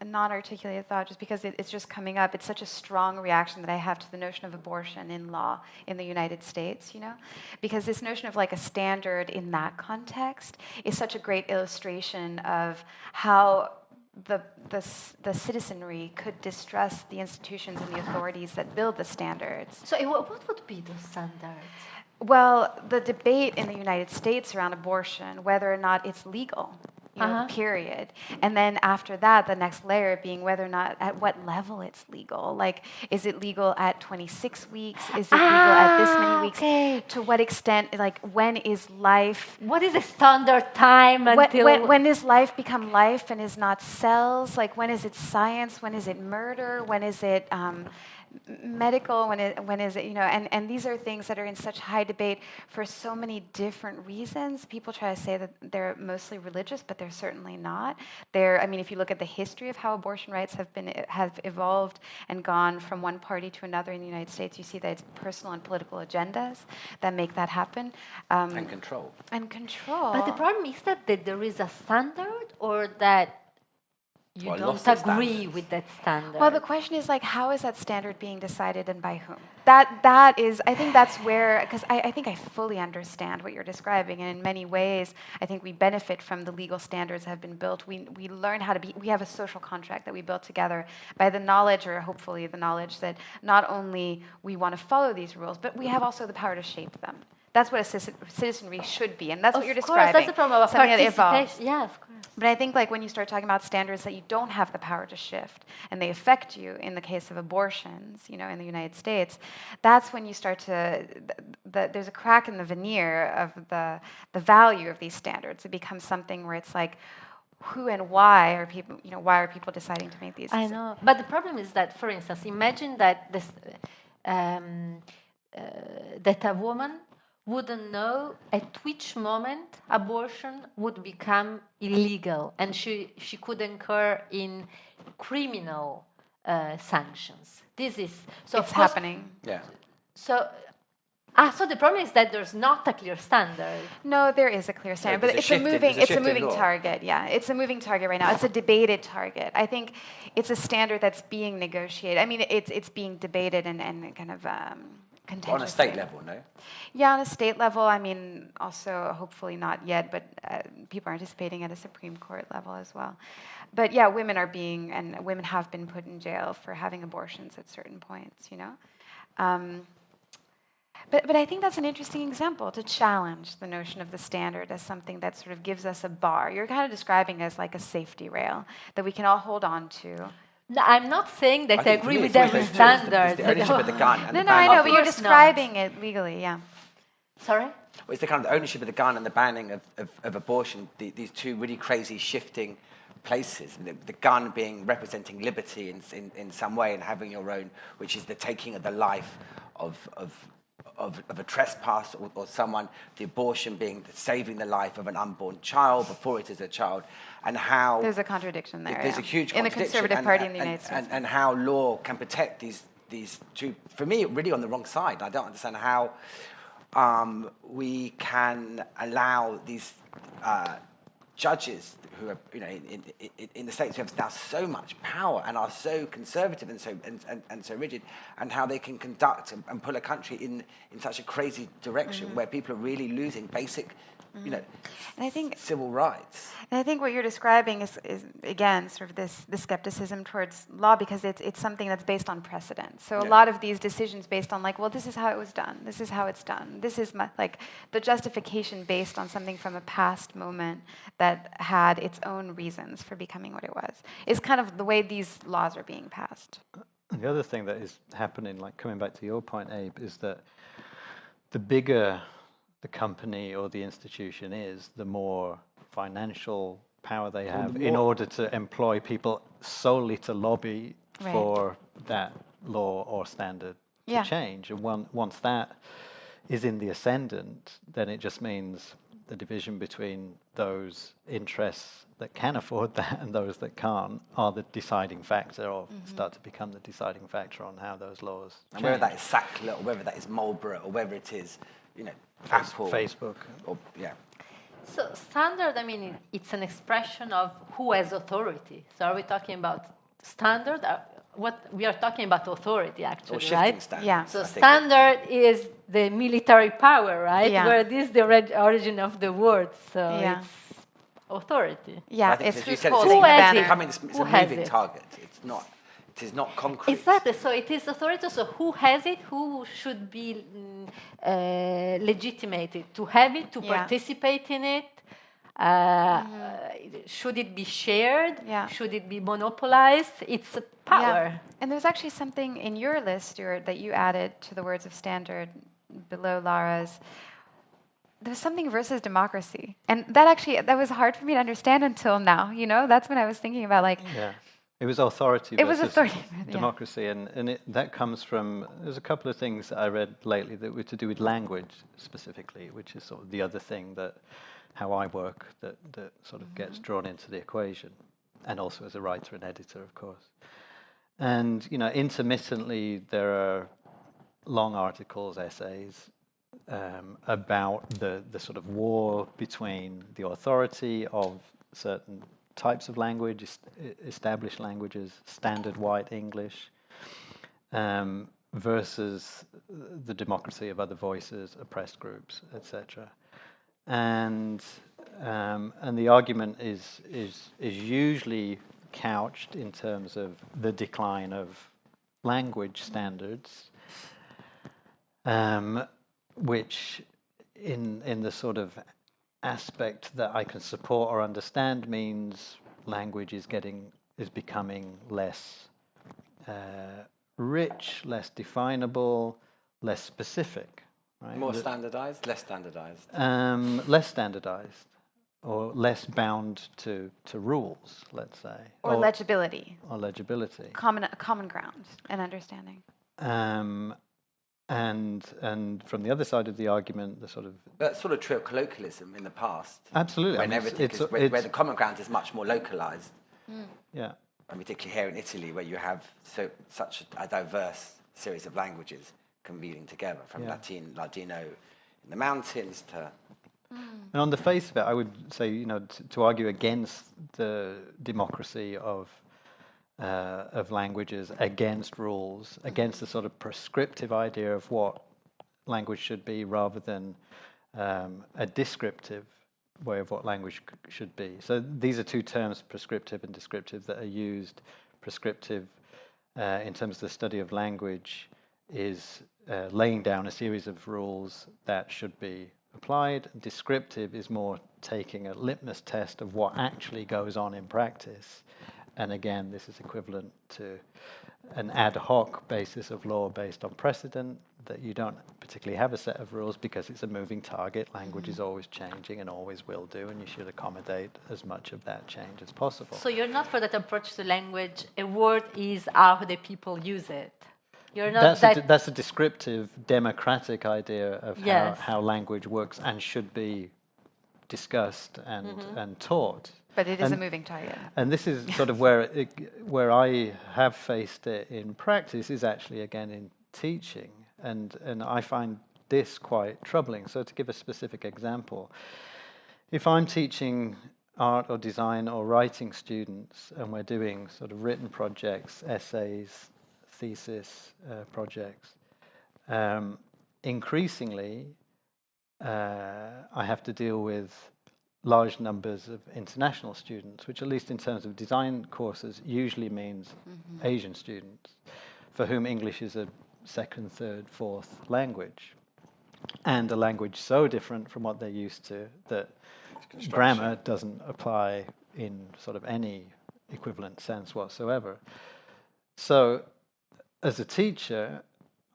a non-articulated thought, just because it's just coming up. It's such a strong reaction that I have to the notion of abortion in law in the United States, because this notion of like a standard in that context is such a great illustration of how the citizenry could distrust the institutions and the authorities that build the standards. So what would be those standards? Well, the debate in the United States around abortion, whether or not it's legal, period. And then after that, the next layer being whether or not, at what level it's legal. Like, is it legal at 26 weeks? Is it legal at this many weeks? Okay. To what extent, like, when is life... What is the standard time until... When does life become life and is not cells? Like, when is it science? When is it murder? When is it medical? When is it, and these are things that are in such high debate for so many different reasons. People try to say that they're mostly religious, but they're certainly not. If you look at the history of how abortion rights have evolved and gone from one party to another in the United States, you see that it's personal and political agendas that make that happen. And control. But the problem is that there is a standard, or that you don't agree with that standard. Well, the question is, like, how is that standard being decided and by whom? That is, I think that's where, because I think I fully understand what you're describing, and in many ways, I think we benefit from the legal standards that have been built. We learn how to be, we have a social contract that we built together by the knowledge, or hopefully the knowledge, that not only we want to follow these rules, but we have also the power to shape them. That's what a citizenry should be, and that's what you're describing. Of course, that's the problem of participation. Yeah, of course. But I think, like, when you start talking about standards that you don't have the power to shift, and they affect you in the case of abortions, in the United States, that's when you start to, there's a crack in the veneer of the value of these standards. It becomes something where it's like, who and why are people deciding to make these decisions? I know, but the problem is that, for instance, imagine that that a woman wouldn't know at which moment abortion would become illegal, and she could incur in criminal sanctions. This is so. It's happening. Yeah. So the problem is that there's not a clear standard. No, there is a clear standard, but it's a moving target. Yeah, it's a moving target right now. It's a debated target. I think it's a standard that's being negotiated. I mean, it's being debated and kind of. On a state level, no? Yeah, on a state level. I mean, also hopefully not yet, but people are anticipating at a Supreme Court level as well. But yeah, women have been put in jail for having abortions at certain points, But I think that's an interesting example to challenge the notion of the standard as something that sort of gives us a bar. You're kind of describing it as like a safety rail that we can all hold on to. No, I'm not saying that I agree with every standard. It's the ownership of the gun. And no, the I know, but you're course describing it legally, yeah. Sorry? Well, it's the kind of the ownership of the gun and the banning of abortion, these two really crazy shifting places. The gun representing liberty in some way, and having your own, which is the taking of the life of a trespass or someone, the abortion being saving the life of an unborn child before it is a child, and how... There's a contradiction there. There's a huge contradiction. In the Conservative Party in the United States. And how law can protect these two, for me, really on the wrong side. I don't understand how we can allow these judges who are, in the States who have now so much power and are so conservative and so rigid, and how they can conduct and pull a country in such a crazy direction where people are really losing basic, and I think civil rights. And I think what you're describing is again sort of this skepticism towards law, because it's something that's based on precedent. So a lot of these decisions based on like, well, this is how it was done. This is how it's done. This is like the justification based on something from a past moment that had its own reasons for becoming what it was, is kind of the way these laws are being passed. And the other thing that is happening, like coming back to your point, Abe, is that the bigger the company or the institution is, the more financial power they have in order to employ people solely to lobby for that law or standard to change. And once that is in the ascendant, then it just means the division between those interests that can afford that and those that can't are the deciding factor, or start to become the deciding factor on how those laws change. And whether that is Sackler, or whether that is Marlboro, or whether it is, Apple, Facebook, or So standard, I mean, it's an expression of who has authority. So are we talking about standard? What we are talking about authority, actually, right? Standards, yeah. So standard is the military power, right? Yeah. Where this is the origin of the word. So it's authority. Yeah, it's who's a holding the banner. it's a moving target. It is not concrete. Exactly. So it is authority. So who has it? Who should be legitimated to have it, to participate in it? Should it be shared? Yeah. Should it be monopolized? It's a power. Yeah. And there's actually something in your list, Stuart, that you added to the words of standard below Lara's. There's something versus democracy. And that was hard for me to understand until now, you know? That's when I was thinking about like... Yeah. It was authority It was versus authority, yeah. democracy, and that comes from, there's a couple of things that I read lately that were to do with language specifically, which is sort of the other thing that, how I work, that sort of gets drawn into the equation, and also as a writer and editor, of course. And, you know, intermittently there are long articles, essays, about the sort of war between the authority of certain types of language, established languages, standard white English, versus the democracy of other voices, oppressed groups, etc. And the argument is usually couched in terms of the decline of language standards, which in the sort of aspect that I can support or understand means language is becoming less rich, less definable, less specific. Right? More standardized, less standardized. Less standardized, or less bound to rules, let's say. Or legibility. Or legibility. Common ground and understanding. And from the other side of the argument, the sort of... That's sort of true of colloquialism in the past. Absolutely. When where the common ground is much more localized. Yeah. And particularly here in Italy, where you have such a diverse series of languages convening together, from Ladino in the mountains to... And on the face of it, I would say, you know, to argue against the democracy of languages, against rules, against the sort of prescriptive idea of what language should be, rather than a descriptive way of what language should be. So these are two terms, prescriptive and descriptive, that are used. Prescriptive, in terms of the study of language, is laying down a series of rules that should be applied. Descriptive is more taking a litmus test of what actually goes on in practice. And again, this is equivalent to an ad hoc basis of law based on precedent, that you don't particularly have a set of rules because it's a moving target. Language is always changing and always will do, and you should accommodate as much of that change as possible. So you're not for that approach to language. A word is how the people use it. You're not that's a descriptive, democratic idea of how language works and should be discussed and taught. But it is a moving target. And this is sort of where I have faced it in practice, is actually again in teaching, and I find this quite troubling. So to give a specific example, if I'm teaching art or design or writing students, and we're doing sort of written projects, essays, thesis projects, increasingly I have to deal with large numbers of international students, which, at least in terms of design courses, usually means Asian students, for whom English is a second, third, fourth language, and a language so different from what they're used to that grammar doesn't apply in sort of any equivalent sense whatsoever. So, as a teacher,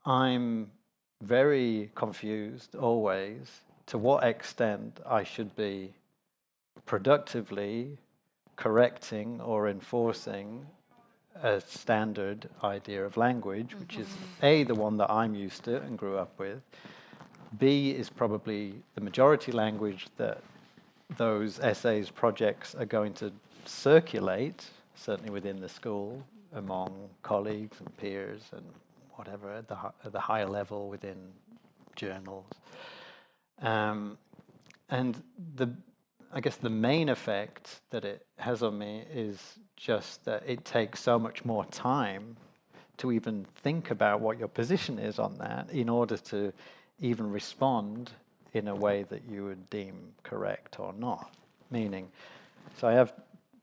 I'm very confused always to what extent I should be productively correcting or enforcing a standard idea of language, which is A, the one that I'm used to and grew up with, B, is probably the majority language that those essays, projects are going to circulate, certainly within the school, among colleagues and peers and whatever, at the higher level within journals. And I guess the main effect that it has on me is just that it takes so much more time to even think about what your position is on that in order to even respond in a way that you would deem correct or not. Meaning, so I have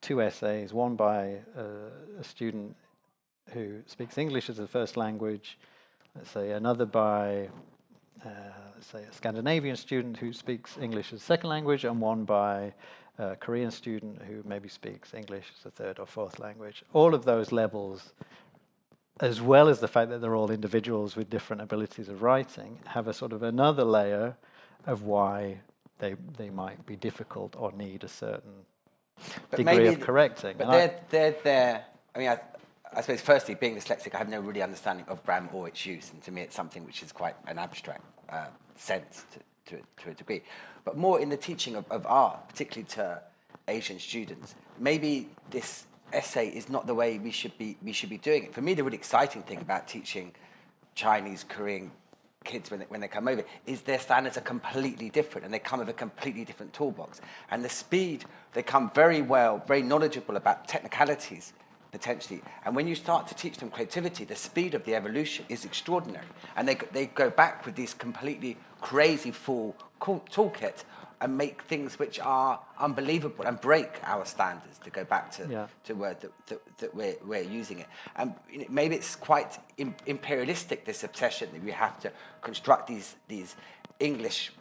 two essays, one by a student who speaks English as a first language, let's say, another by say, a Scandinavian student who speaks English as a second language, and one by a Korean student who maybe speaks English as a third or fourth language. All of those levels, as well as the fact that they're all individuals with different abilities of writing, have a sort of another layer of why they might be difficult or need a certain degree of correcting. But they're I mean, I suppose, firstly, being dyslexic, I have no really understanding of grammar or its use, and to me it's something which is quite an abstract sense to a degree. But more in the teaching of art, particularly to Asian students, maybe this essay is not the way we should be doing it. For me, the really exciting thing about teaching Chinese, Korean kids when they come over is their standards are completely different, and they come with a completely different toolbox. And the speed, they come very knowledgeable about technicalities, potentially. And when you start to teach them creativity, the speed of the evolution is extraordinary. And they go back with this completely crazy full toolkit and make things which are unbelievable and break our standards, to go back to word that we're using it. And maybe it's quite imperialistic, this obsession that we have to construct these English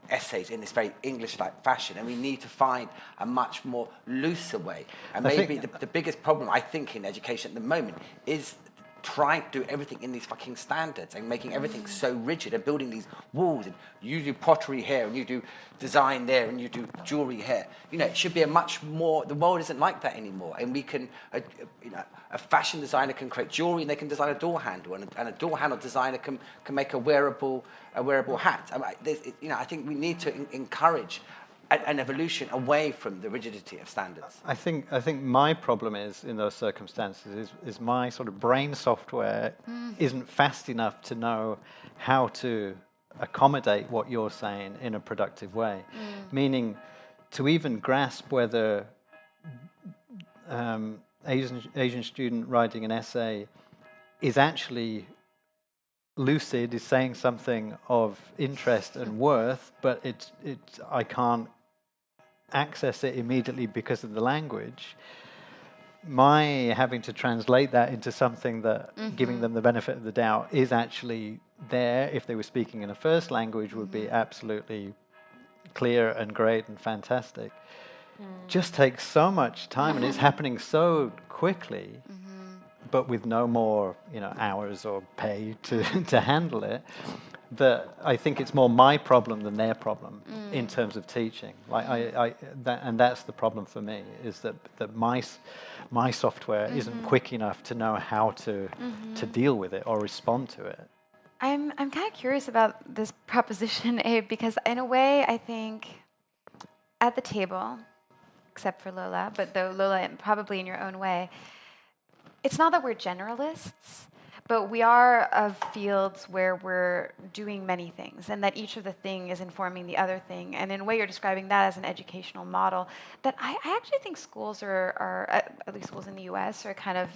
essays in this very English-like fashion, and we need to find a much more looser way. And maybe the biggest problem, I think, in education at the moment is trying to do everything in these fucking standards and making everything so rigid and building these walls, and you do pottery here and you do design there and you do jewelry here. It should be a much more, the world isn't like that anymore, and we can, a fashion designer can create jewelry and they can design a door handle, and a door handle designer can make a wearable hat. I think we need to encourage an evolution away from the rigidity of standards. I think my problem is, in those circumstances, is my sort of brain software isn't fast enough to know how to accommodate what you're saying in a productive way. Meaning, to even grasp whether Asian student writing an essay is actually lucid, is saying something of interest and worth, but I can't access it immediately because of the language. My having to translate that into something that giving them the benefit of the doubt is actually there, if they were speaking in a first language, would be absolutely clear and great and fantastic. Just takes so much time, and it's happening so quickly, but with no more hours or pay to handle it, that I think it's more my problem than their problem in terms of teaching. And that's the problem for me, is that my software isn't quick enough to know how to deal with it or respond to it. I'm kind of curious about this proposition, Abe, because in a way I think at the table, except for Lola, but though Lola probably in your own way, it's not that we're generalists, but we are of fields where we're doing many things, and that each of the thing is informing the other thing. And in a way, you're describing that as an educational model that I actually think schools are, at least schools in the US, are kind of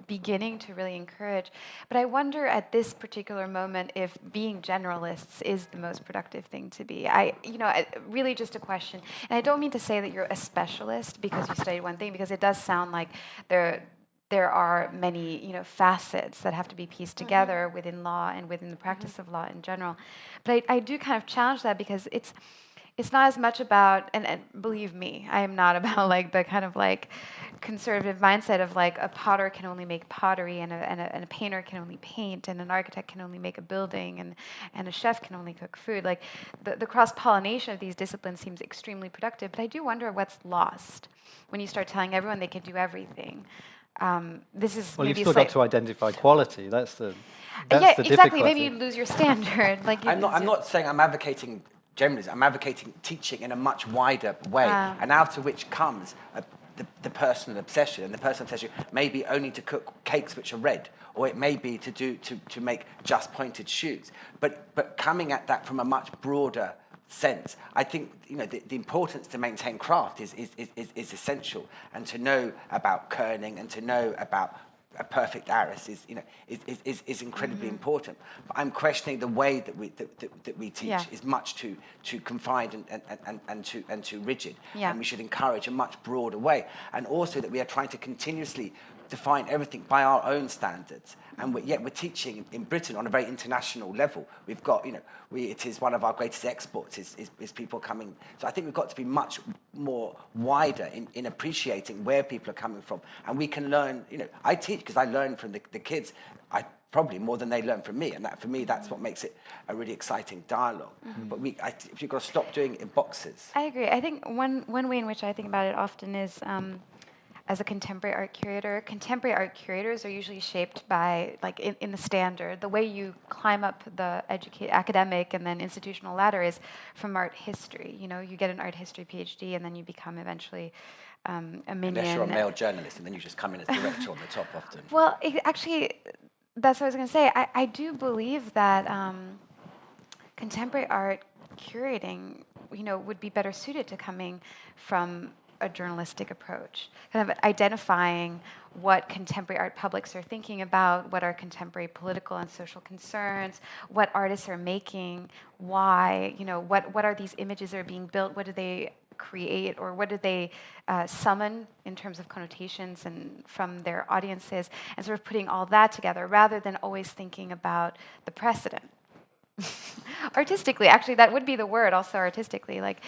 beginning to really encourage. But I wonder at this particular moment if being generalists is the most productive thing to be. Really just a question. And I don't mean to say that you're a specialist because you studied one thing, because it does sound like there are many, facets that have to be pieced together within law and within the practice of law in general. But I do kind of challenge that, because it's not as much about, and believe me, I am not about the kind of conservative mindset of a potter can only make pottery, and a painter can only paint, and an architect can only make a building, and a chef can only cook food. The cross-pollination of these disciplines seems extremely productive, but I do wonder what's lost when you start telling everyone they can do everything. This is you've still got to identify quality. That's the exactly. difficulty. Maybe you lose your standard. I'm not saying I'm advocating generalism. I'm advocating teaching in a much wider way, and out of which comes the personal obsession. And the personal obsession may be only to cook cakes which are red, or it may be to make just pointed shoes. But coming at that from a much broader sense, I think the importance to maintain craft is essential, and to know about kerning and to know about a perfect arras is incredibly important. But I'm questioning the way that we teach is much too confined and too rigid, and we should encourage a much broader way, and also that we are trying to continuously define everything by our own standards. And yet we're teaching in Britain on a very international level. We've got, it is one of our greatest exports is people coming. So I think we've got to be much more wider in appreciating where people are coming from. And we can learn, I teach because I learn from the kids, probably more than they learn from me. And that, for me, that's what makes it a really exciting dialogue. But you've got to stop doing it in boxes. I agree. I think one way in which I think about it often is as a contemporary art curator, contemporary art curators are usually shaped by, like in the standard, the way you climb up the academic and then institutional ladder is from art history. You get an art history PhD and then you become eventually a minion. Unless you're a male journalist and then you just come in as director on the top often. Well, actually, that's what I was going to say. I do believe that contemporary art curating, would be better suited to coming from a journalistic approach, kind of identifying what contemporary art publics are thinking about, what are contemporary political and social concerns, what artists are making, why, what are these images that are being built, what do they create, or what do they summon in terms of connotations and from their audiences, and sort of putting all that together rather than always thinking about the precedent. Artistically, actually, that would be the word, also artistically, like,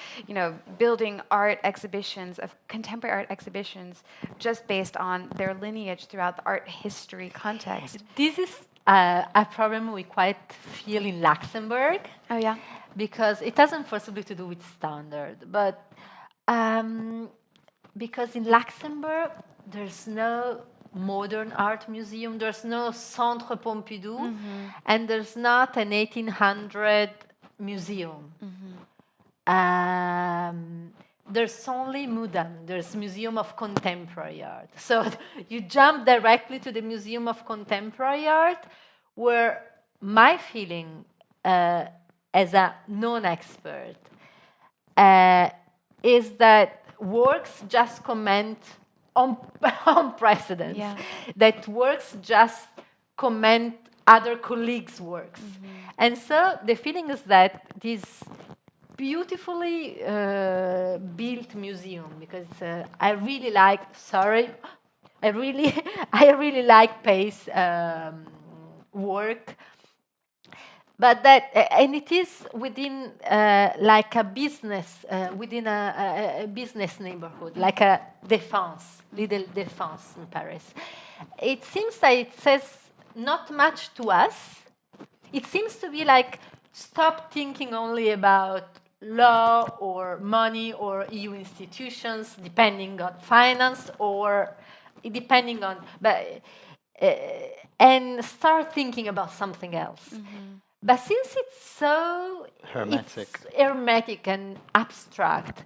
building art exhibitions, of contemporary art exhibitions, just based on their lineage throughout the art history context. This is a problem we quite feel in Luxembourg. Oh, yeah? Because it hasn't forcibly to do with standard, but because in Luxembourg, there's no modern art museum, there's no Centre Pompidou, and there's not an 1800 museum. There's only MUDAN, there's Museum of Contemporary Art. So you jump directly to the Museum of Contemporary Art, where my feeling as a non-expert is that works just comment on precedents, that works just comment other colleagues' works. And so the feeling is that this beautifully built museum, because I really like Pace work, but that, and it is within like a business, within a business neighborhood, like a Little Défense in Paris. It seems that it says not much to us. It seems to be like, stop thinking only about law or money or EU institutions, depending on finance or depending on, and start thinking about something else. But since it's so hermetic and abstract,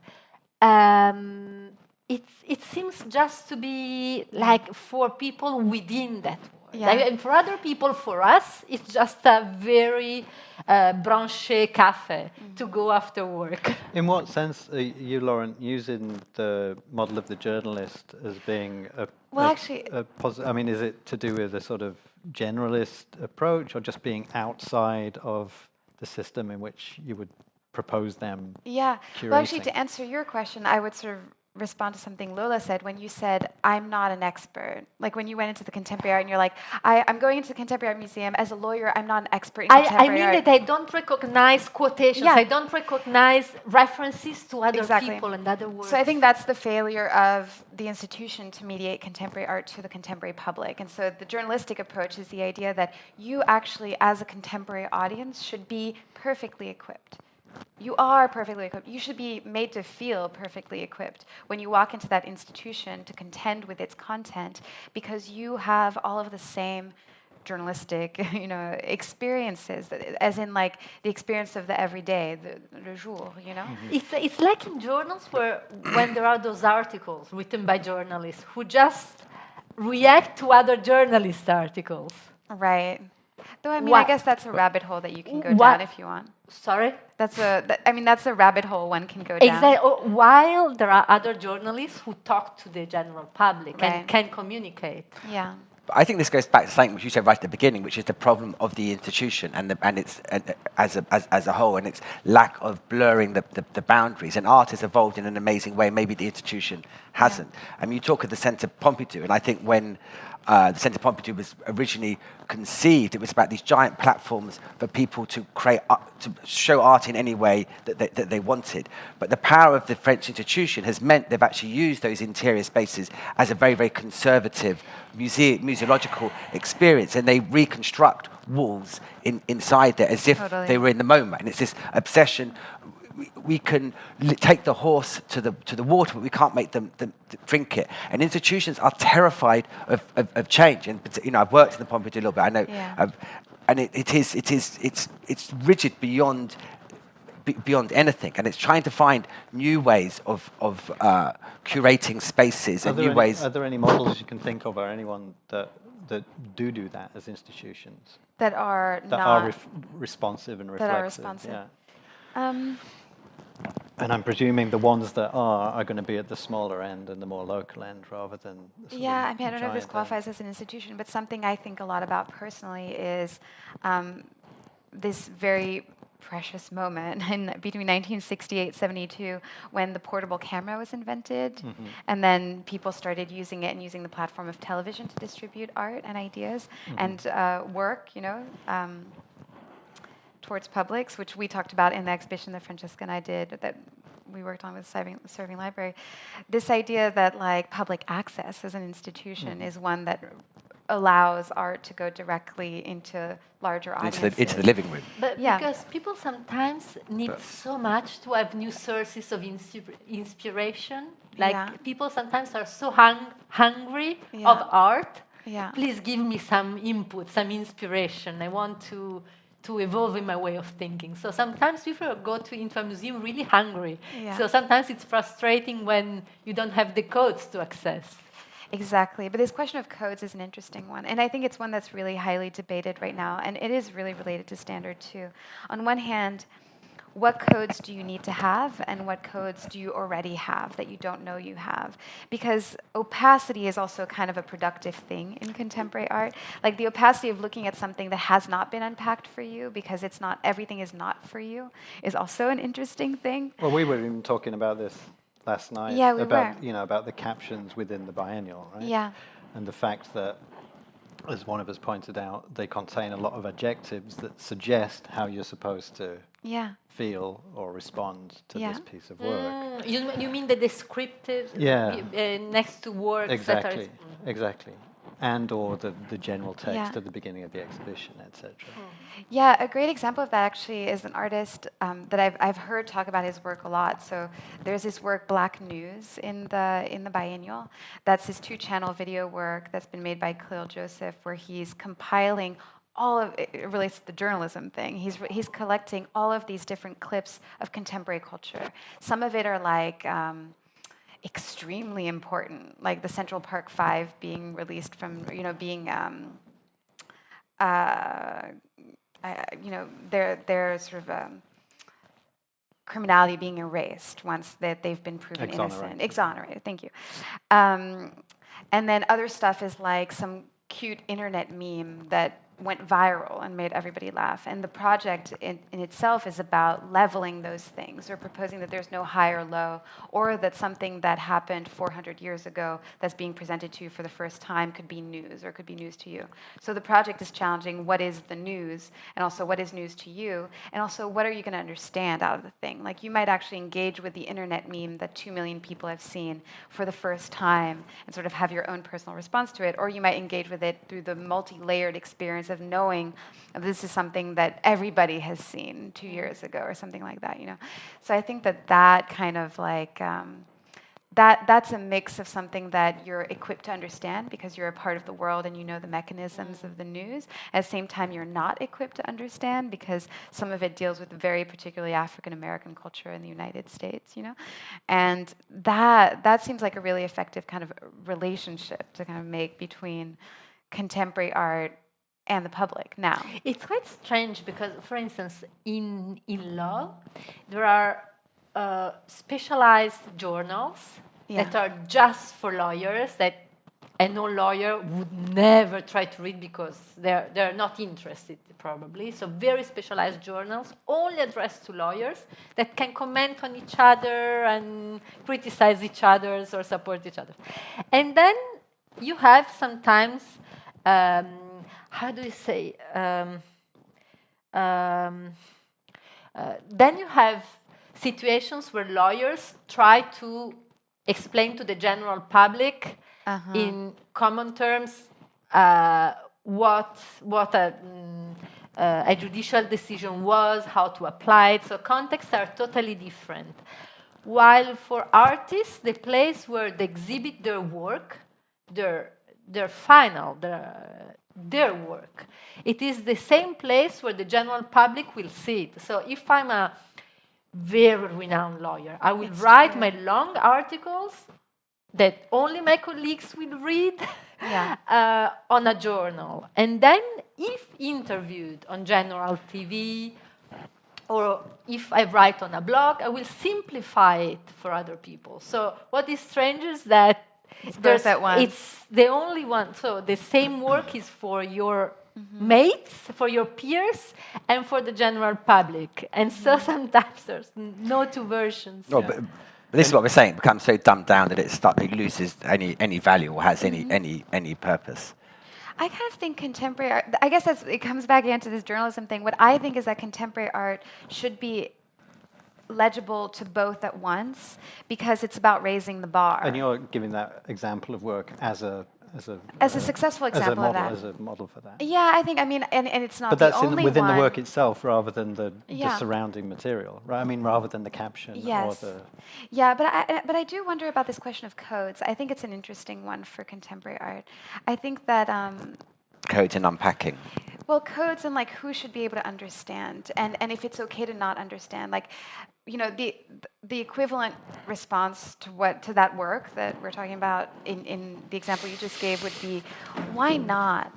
it seems just to be like for people within that world. And for other people, for us, it's just a very branché cafe to go after work. In what sense are you, Lauren, using the model of the journalist as being a positive? I mean, is it to do with a sort of generalist approach, or just being outside of the system in which you would propose them? Yeah. Curating? Well, actually, to answer your question, I would sort of respond to something Lola said when you said, I'm not an expert. Like when you went into the contemporary art and you're like, I'm going into the contemporary art museum. As a lawyer, I'm not an expert in contemporary art. I mean that I don't recognize quotations. I don't recognize references to other people and other works. So I think that's the failure of the institution to mediate contemporary art to the contemporary public. And so the journalistic approach is the idea that you actually, as a contemporary audience, should be perfectly equipped. You are perfectly equipped. You should be made to feel perfectly equipped when you walk into that institution to contend with its content, because you have all of the same journalistic, experiences, as in like the experience of the everyday, the jour, It's like in journals when there are those articles written by journalists who just react to other journalists' articles. Right. Though, I mean, I guess that's a rabbit hole that you can go down if you want. Sorry? That's a rabbit hole one can go down. Exactly. While there are other journalists who talk to the general public and can communicate. Yeah. I think this goes back to something which you said right at the beginning, which is the problem of the institution and its as a whole, and its lack of blurring the boundaries. And art has evolved in an amazing way. Maybe the institution hasn't. I mean, you talk of the Centre Pompidou, and I think when the Centre Pompidou was originally conceived, it was about these giant platforms for people to create, to show art in any way that they wanted. But the power of the French institution has meant they've actually used those interior spaces as a very, very conservative museological experience, and they reconstruct walls inside there as if they were in the moment. And it's this obsession. We can take the horse to the water, but we can't make them drink it. And institutions are terrified of change. And I've worked in the Pompidou a little bit. I know, and it's rigid beyond anything, and it's trying to find new ways of curating spaces and new ways. Are there any models you can think of, or anyone that do that as institutions that are responsive and reflexive? That are responsive. Yeah. And I'm presuming the ones that are going to be at the smaller end and the more local end rather than the I mean, I don't know if this qualifies as an institution, but something I think a lot about personally is this very precious moment between 1968-72 when the portable camera was invented, and then people started using it and using the platform of television to distribute art and ideas and work, towards publics, which we talked about in the exhibition that Francesca and I did that we worked on with Serving Library. This idea that like public access as an institution is one that allows art to go directly into larger audiences. Into the living room. But because people sometimes need so much to have new sources of inspiration. Like people sometimes are so hungry of art. Please give me some input, some inspiration. I want to evolve in my way of thinking. So sometimes people go into a museum really hungry. So sometimes it's frustrating when you don't have the codes to access. Exactly. But this question of codes is an interesting one. And I think it's one that's really highly debated right now. And it is really related to standard too. On one hand, what codes do you need to have and what codes do you already have that you don't know you have? Because opacity is also kind of a productive thing in contemporary art. Like the opacity of looking at something that has not been unpacked for you because it's not, everything is not for you, is also an interesting thing. Well, we were even talking about this last night. About the captions within the biennial, right? Yeah. And the fact that, as one of us pointed out, they contain a lot of adjectives that suggest how you're supposed to feel or respond to this piece of work. You mean the descriptive next to words? Exactly, exactly. And or the general text at the beginning of the exhibition, etc. Yeah, a great example of that actually is an artist that I've heard talk about his work a lot. So there's this work, Black News, in the biennial. That's his 2-channel video work that's been made by Khalil Joseph, where he's compiling all of it relates to the journalism thing. He's collecting all of these different clips of contemporary culture. Some of it are like extremely important, like the Central Park 5 being released from, being, their sort of criminality being erased once that they've been proven innocent. Exonerated, thank you. And then other stuff is like some cute internet meme that went viral and made everybody laugh. And the project in itself is about leveling those things, or proposing that there's no high or low, or that something that happened 400 years ago that's being presented to you for the first time could be news, or could be news to you. So the project is challenging what is the news, and also what is news to you, and also what are you going to understand out of the thing. Like you might actually engage with the internet meme that 2 million people have seen for the first time and sort of have your own personal response to it, or you might engage with it through the multi-layered experience of knowing this is something that everybody has seen 2 years ago or something like that, So I think that kind of like, that's a mix of something that you're equipped to understand because you're a part of the world and you know the mechanisms of the news. At the same time, you're not equipped to understand because some of it deals with very particularly African-American culture in the United States, And that seems like a really effective kind of relationship to kind of make between contemporary art and the public now. It's quite strange because, for instance, in law, there are specialized journals that are just for lawyers that a non-lawyer would never try to read because they're not interested, probably. So very specialized journals, only addressed to lawyers that can comment on each other and criticize each other or support each other. And then you have sometimes, how do you say, then you have situations where lawyers try to explain to the general public in common terms what a judicial decision was, how to apply it. So contexts are totally different. While for artists, the place where they exhibit their work, their final, their work, it is the same place where the general public will see it. So if I'm a very renowned lawyer, I will write my long articles that only my colleagues will read on a journal. And then if interviewed on general TV, or if I write on a blog, I will simplify it for other people. So what is strange is that it's the only one. So the same work is for your mates, for your peers, and for the general public. And so sometimes there's no two versions. No, but this is what we're saying. It becomes so dumbed down that it loses any value or has any purpose. I kind of think contemporary art, I guess it comes back again to this journalism thing. What I think is that contemporary art should be legible to both at once because it's about raising the bar. And you're giving that example of work as a successful example of that. As a model for that. Yeah, I think, and it's not but the that's only within one. the work itself rather than the surrounding material, right? I mean, rather than the caption or the... Yeah, but I do wonder about this question of codes. I think it's an interesting one for contemporary art. I think that... codes and unpacking. Well, codes and like who should be able to understand, and if it's okay to not understand, like, you know, the equivalent response to that work that we're talking about in the example you just gave would be, why not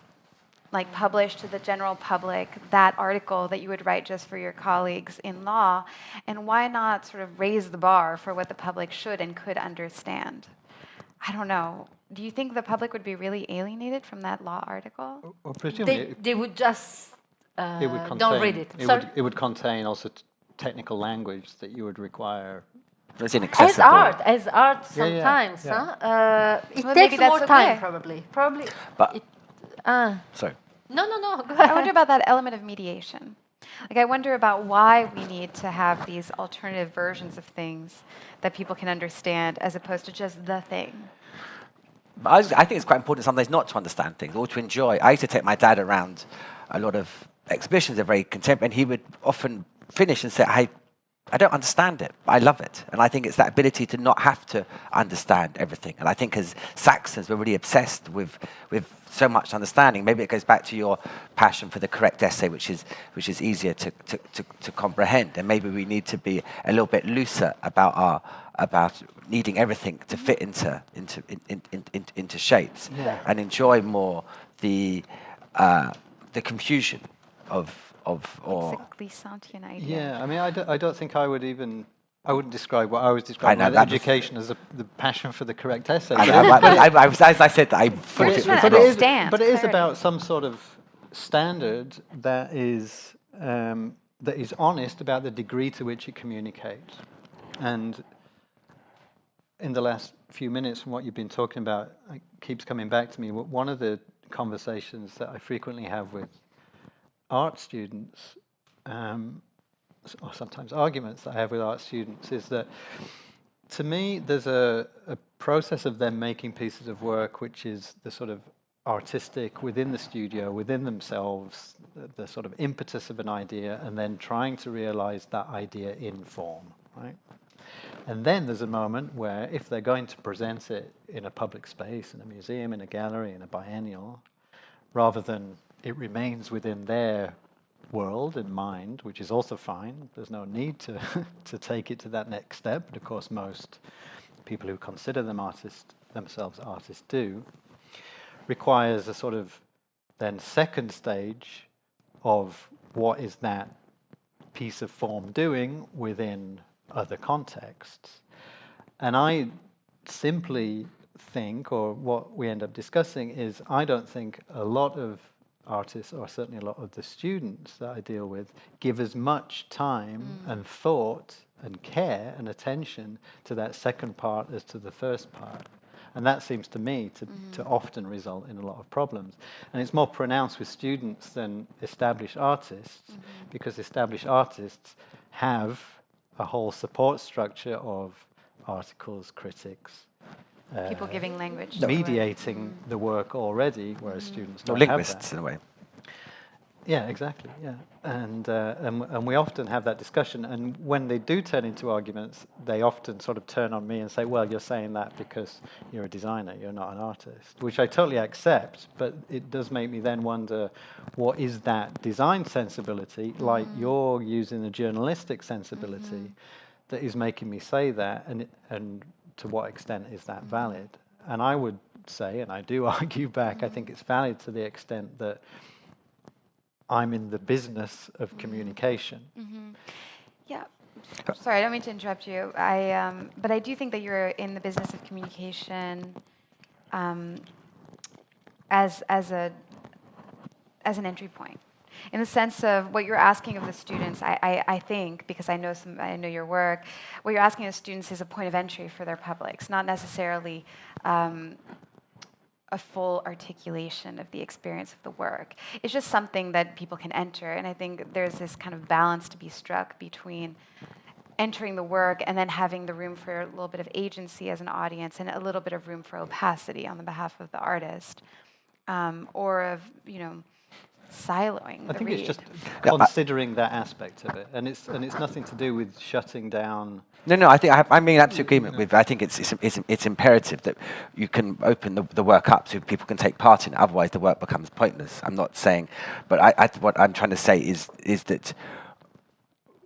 like publish to the general public that article that you would write just for your colleagues in law, and why not sort of raise the bar for what the public should and could understand? I don't know. Do you think the public would be really alienated from that law article? Well, presumably They would just don't read it. It would contain also technical language that you would require. It's inaccessible. As art sometimes. It takes more time, probably. But sorry. No. Go ahead. I wonder about that element of mediation. Like, I wonder about why we need to have these alternative versions of things that people can understand as opposed to just the thing. But I think it's quite important sometimes not to understand things or to enjoy. I used to take my dad around a lot of exhibitions, they're very contemporary, and he would often finish and say, I don't understand it, but I love it. And I think it's that ability to not have to understand everything. And I think as Saxons, we're really obsessed with so much understanding. Maybe it goes back to your passion for the correct essay, which is easier to comprehend. And maybe we need to be a little bit looser about needing everything to fit into shapes, and enjoy more the confusion of or it's a Glissantian idea. Yeah, I mean, I don't think I wouldn't describe what I was describing as education as the passion for the correct essay. As I said, I thought it was but it is about some sort of standard that is honest about the degree to which it communicates. And in the last few minutes, from what you've been talking about, it keeps coming back to me. One of the conversations that I frequently have with art students, or sometimes arguments that I have with art students, is that to me there's a process of them making pieces of work which is the sort of artistic within the studio, within themselves, the sort of impetus of an idea, and then trying to realize that idea in form, right? And then there's a moment where if they're going to present it in a public space, in a museum, in a gallery, in a biennial, rather than it remains within their world and mind, which is also fine. There's no need to take it to that next step. But of course, most people who consider themselves artists do. Requires a sort of then second stage of what is that piece of form doing within other contexts. And I simply think, or what we end up discussing, is I don't think a lot of artists, or certainly a lot of the students that I deal with, give as much time and thought and care and attention to that second part as to the first part. And that seems to me to often result in a lot of problems. And it's more pronounced with students than established artists, because established artists have a whole support structure of articles, critics, People giving language. mediating the work already, whereas students No, don't have linguists that. in a way. Yeah, exactly. Yeah, and we often have that discussion. And when they do turn into arguments, they often sort of turn on me and say, "Well, you're saying that because you're a designer, you're not an artist," which I totally accept. But it does make me then wonder, what is that design sensibility, like you're using the journalistic sensibility, that is making me say that, and to what extent is that valid? And I would say, and I do argue back, I think it's valid to the extent that I'm in the business of communication. Yeah. Sorry, I don't mean to interrupt you. But I do think that you're in the business of communication as an entry point, in the sense of what you're asking of the students. I think, because I know your work, what you're asking of students is a point of entry for their publics, not necessarily a full articulation of the experience of the work. It's just something that people can enter, and I think there's this kind of balance to be struck between entering the work and then having the room for a little bit of agency as an audience and a little bit of room for opacity on the behalf of the artist, or of, siloing I the think read. it's just considering that aspect of it, and it's nothing to do with shutting down. No, I'm in absolute agreement with. I think it's imperative that you can open the work up so people can take part in it. Otherwise, the work becomes pointless. I'm not saying, but what I'm trying to say is that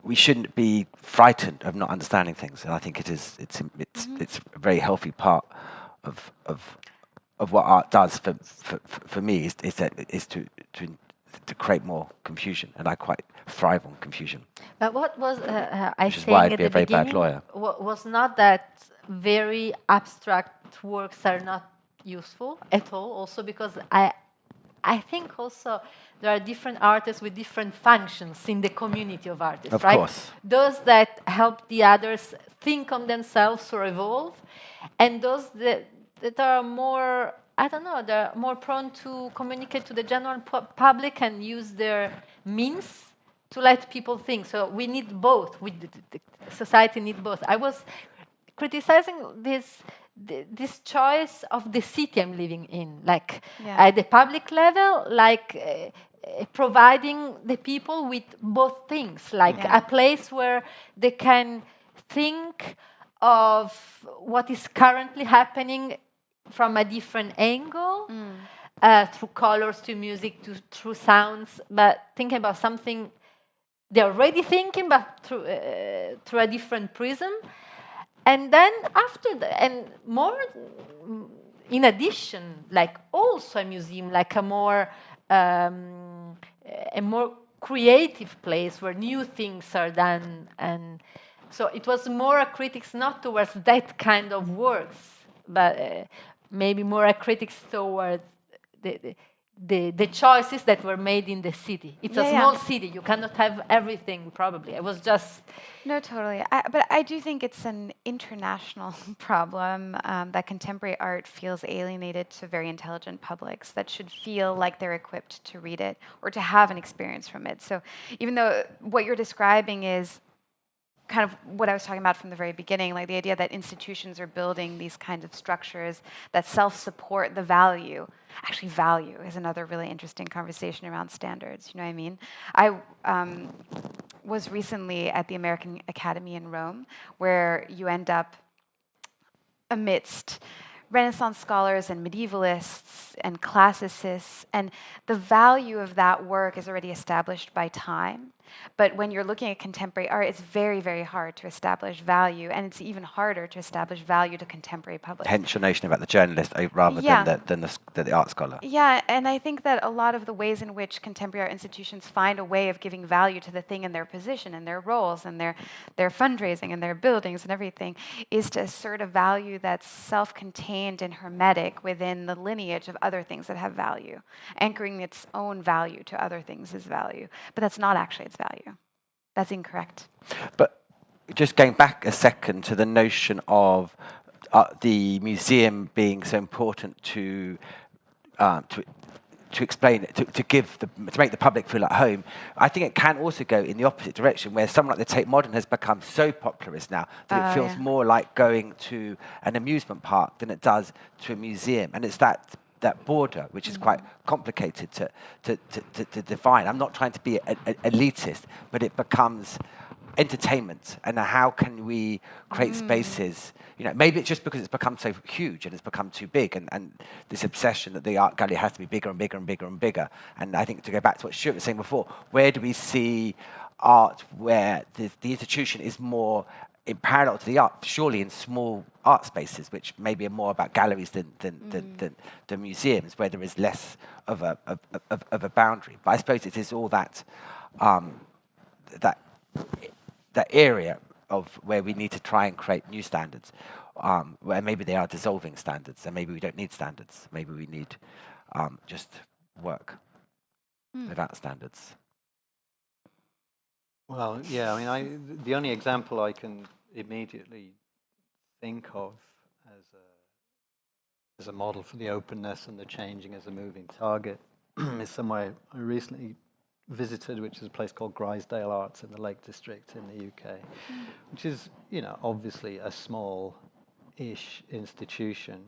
we shouldn't be frightened of not understanding things, and I think it's a very healthy part of what art does for me is to create more confusion, and I quite thrive on confusion. But what was I Which is saying why I'd at be the a very bad beginning lawyer. Was not that very abstract works are not useful at all. Also because I think also there are different artists with different functions in the community of artists, Of right? course. Those that help the others think on themselves or evolve, and those that are more, I don't know, they're more prone to communicate to the general public and use their means to let people think. So we need both. The society needs both. I was criticizing this choice of the city I'm living in, like at the public level, like providing the people with both things, like a place where they can think of what is currently happening from a different angle, through colors, to music, through sounds, but thinking about something they're already thinking, but through a different prism. And then after and more, in addition, like also a museum, like a more creative place where new things are done. And so it was more a critics not towards that kind of works, but maybe more a critics towards the choices that were made in the city. It's a small city. You cannot have everything, probably. I was just... No, totally. But I do think it's an international problem, that contemporary art feels alienated to very intelligent publics that should feel like they're equipped to read it or to have an experience from it. So even though what you're describing is kind of what I was talking about from the very beginning, like the idea that institutions are building these kinds of structures that self-support the value. Actually, value is another really interesting conversation around standards, you know what I mean? I was recently at the American Academy in Rome, where you end up amidst Renaissance scholars and medievalists and classicists, and the value of that work is already established by time. But when you're looking at contemporary art, it's very, very hard to establish value, and it's even harder to establish value to contemporary public. Hence your notion about the journalist rather than the art scholar. Yeah, and I think that a lot of the ways in which contemporary art institutions find a way of giving value to the thing and their position and their roles and their fundraising and their buildings and everything is to assert a value that's self-contained and hermetic within the lineage of other things that have value, anchoring its own value to other things as value. But that's not actually its value. That's incorrect. But just going back a second to the notion of the museum being so important to explain it, to make the public feel at home, I think it can also go in the opposite direction, where something like the Tate Modern has become so popularist now that it feels more like going to an amusement park than it does to a museum, and it's that border, which is quite complicated to define. I'm not trying to be elitist, but it becomes entertainment, and how can we create spaces? You know, maybe it's just because it's become so huge and it's become too big, and this obsession that the art gallery has to be bigger and bigger and bigger and bigger. And I think, to go back to what Stuart was saying before, where do we see art where the institution is more in parallel to the art, surely in small art spaces, which maybe are more about galleries than museums, where there is less of a boundary. But I suppose it is all that that area of where we need to try and create new standards, where maybe they are dissolving standards, and maybe we don't need standards. Maybe we need just work without standards. Well, yeah, I mean, the only example I can immediately think of as a model for the openness and the changing as a moving target is somewhere I recently visited, which is a place called Grisdale Arts in the Lake District in the UK, which is, you know, obviously a small-ish institution,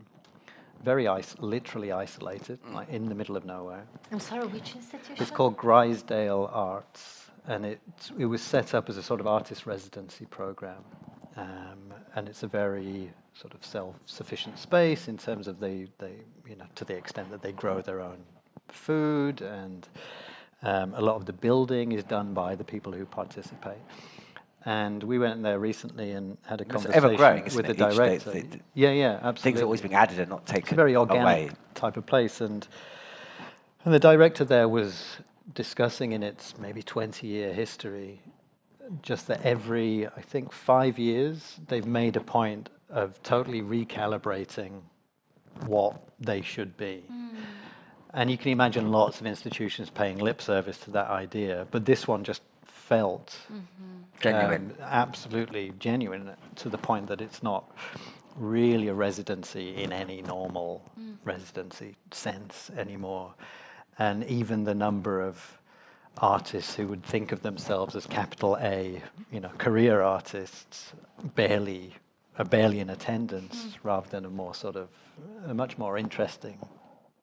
very literally isolated, like in the middle of nowhere. I'm sorry, which institution? It's called Grisdale Arts, and it was set up as a sort of artist residency program, and it's a very sort of self-sufficient space in terms of they you know, to the extent that they grow their own food, and a lot of the building is done by the people who participate. And we went there recently and had a conversation with the director. Yeah, absolutely. Things are always being added and not taken away. It's a very organic type of place. And the director there was discussing in its maybe 20-year history just that every, I think, 5 years, they've made a point of totally recalibrating what they should be. And you can imagine lots of institutions paying lip service to that idea, but this one just felt genuine, absolutely genuine, to the point that it's not really a residency in any normal residency sense anymore. And even the number of artists who would think of themselves as capital A, you know, career artists, barely in attendance, rather than a much more interesting,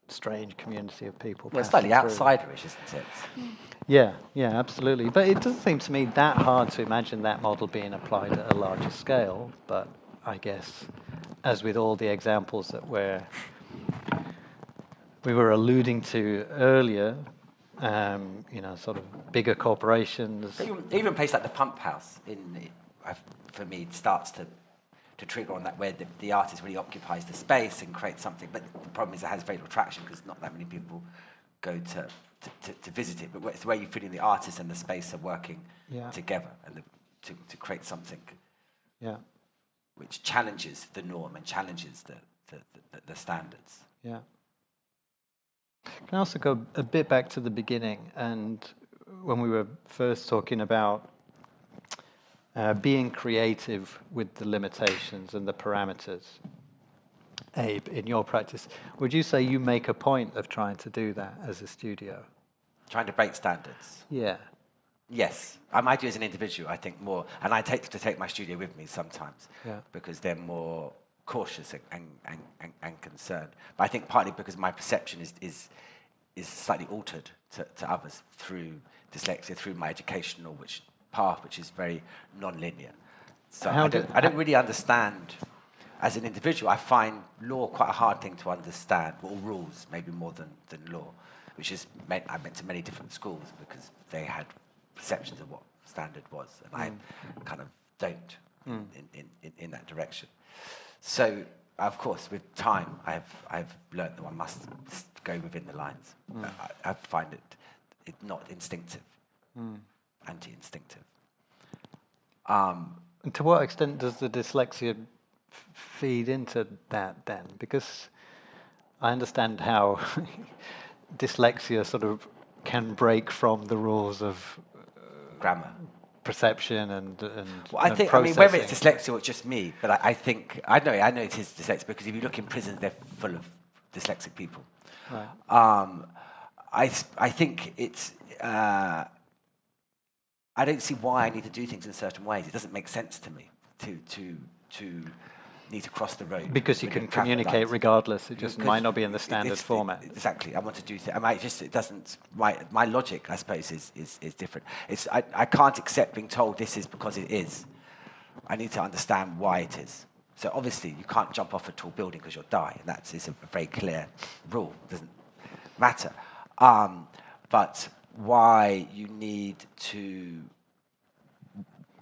strange community of people. Well, it's slightly outsiderish, isn't it? Yeah, absolutely. But it doesn't seem to me that hard to imagine that model being applied at a larger scale. But I guess, as with all the examples that we were alluding to earlier, you know, sort of bigger corporations. Even a place like the Pump House, for me, it starts to trigger on that, where the artist really occupies the space and creates something. But the problem is it has very little traction because not that many people go to visit it. But it's the way you fit in the artist and the space are working together and to create something which challenges the norm and challenges the standards. Yeah. Can I also go a bit back to the beginning, and when we were first talking about being creative with the limitations and the parameters. Abe, in your practice, would you say you make a point of trying to do that as a studio? Trying to break standards? Yeah. Yes. I might do as an individual, I think, more. And I take my studio with me sometimes because they're more cautious and concerned. But I think partly because my perception is slightly altered to others through dyslexia, through my educational path, which is very non-linear. So I don't really understand. As an individual, I find law quite a hard thing to understand, or rules maybe more than law, which is I went to many different schools because they had perceptions of what standard was, and I kind of don't in that direction. So, of course, with time, I've learned that one must go within the lines. I find it not instinctive, anti-instinctive. And to what extent does the dyslexia feed into that then? Because I understand how dyslexia sort of can break from the rules of Grammar. Perception and Well, I and think, I mean, processing. whether it's dyslexia or just me, but I think, I know it is dyslexia, because if you look in prisons, they're full of dyslexic people. Right. I think it's, I don't see why I need to do things in certain ways. It doesn't make sense to me to need to cross the road. Because you within can traffic communicate lights. regardless, it just Because might not be in the standard it's- format. Exactly. I want to do things. It doesn't. My logic, I suppose, is different. I can't accept being told this is because it is. I need to understand why it is. So obviously, you can't jump off a tall building because you'll die, and is a very clear rule. It doesn't matter. But why you need to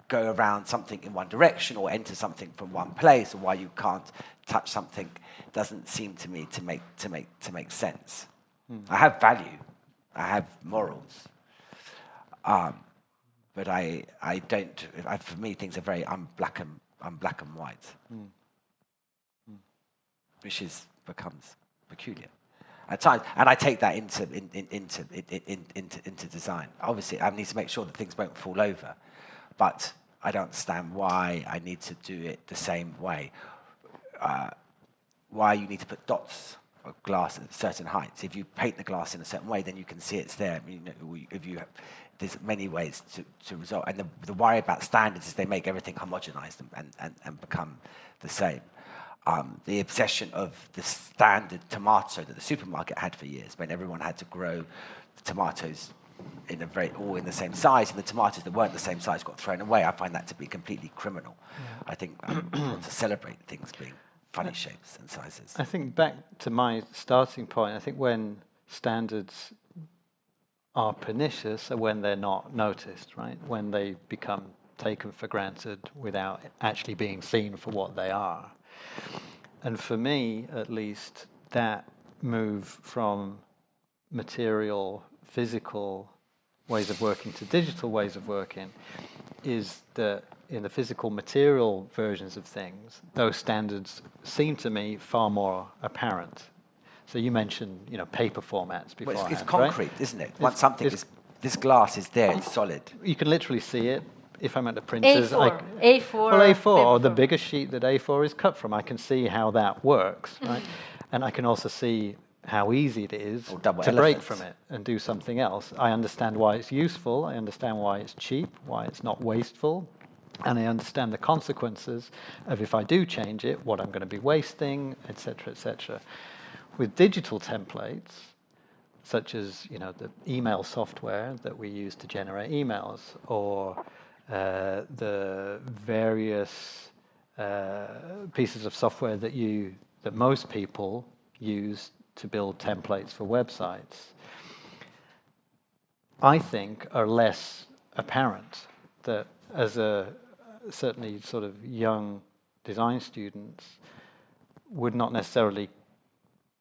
go around something in one direction or enter something from one place, or why you can't touch something, doesn't seem to me to make sense. I have value, I have morals, but I don't. For me, things are very black and white, which becomes peculiar at times, and I take that into design. Obviously, I need to make sure that things won't fall over, but I don't understand why I need to do it the same way. Why you need to put dots of glass at certain heights. If you paint the glass in a certain way, then you can see it's there. There's many ways to resolve. And the worry about standards is they make everything homogenized and become the same. The obsession of the standard tomato that the supermarket had for years, when everyone had to grow tomatoes all in the same size, and the tomatoes that weren't the same size got thrown away. I find that to be completely criminal. I think I want to celebrate things being funny shapes and sizes. I think back to my starting point, I think when standards are pernicious are when they're not noticed, right? When they become taken for granted without actually being seen for what they are. And for me, at least, that move from material, physical ways of working to digital ways of working is that in the physical material versions of things, those standards seem to me far more apparent. So you mentioned, paper formats before. Well, it's concrete, right? isn't it? Once this glass is there, it's solid. You can literally see it. If I'm at the printers, A4. Well, A4 or the bigger sheet that A4 is cut from, I can see how that works, right? And I can also see how easy it is to break from it and do something else. I understand why it's useful. I understand why it's cheap, why it's not wasteful. And I understand the consequences of if I do change it, what I'm going to be wasting, etc., etc. With digital templates, such as the email software that we use to generate emails, or the various pieces of software that most people use to build templates for websites, I think are less apparent. That as certainly sort of young design students would not necessarily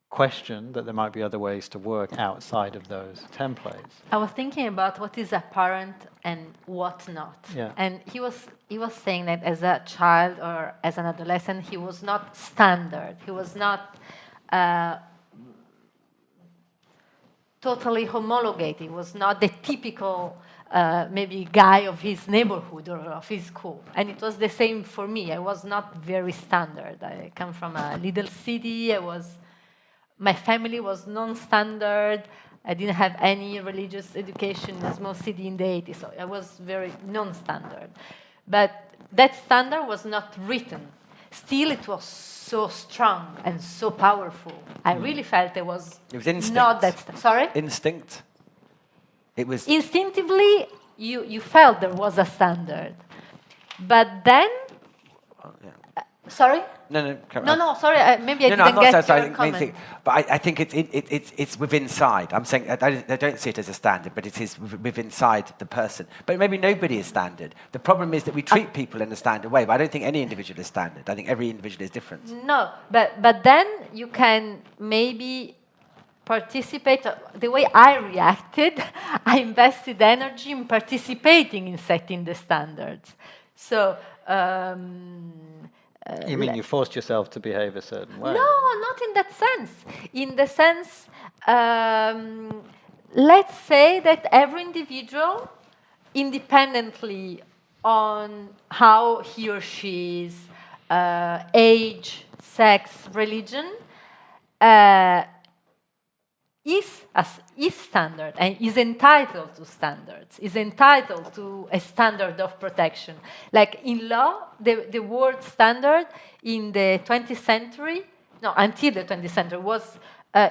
question that there might be other ways to work outside of those templates. I was thinking about what is apparent and what not. Yeah. And he was saying that as a child or as an adolescent, he was not standard. He was not totally homologated. He was not the typical maybe guy of his neighborhood or of his school. And it was the same for me. I was not very standard. I come from a little city. My family was non-standard. I didn't have any religious education in a small city in the 80s, so I was very non-standard. But that standard was not written. Still, it was so strong and so powerful. I really felt it was instinct. Not that. Sorry? Instinct. It was instinctively. You felt there was a standard, but then Sorry? No, carry No, on. no, sorry. Maybe I No, didn't I'm not get sorry, your comment. but I think it's within inside. I'm saying I don't see it as a standard, but it is within inside the person. But maybe nobody is standard. The problem is that we treat people in a standard way, but I don't think any individual is standard. I think every individual is different. No, but then you can maybe participate. The way I reacted, I invested energy in participating in setting the standards. So. You mean you forced yourself to behave a certain way? No, not in that sense. In the sense, let's say that every individual, independently on how he or she is, age, sex, religion, is standard and is entitled to standards, is entitled to a standard of protection. Like in law, the word standard in the 20th century, no, until the 20th century, was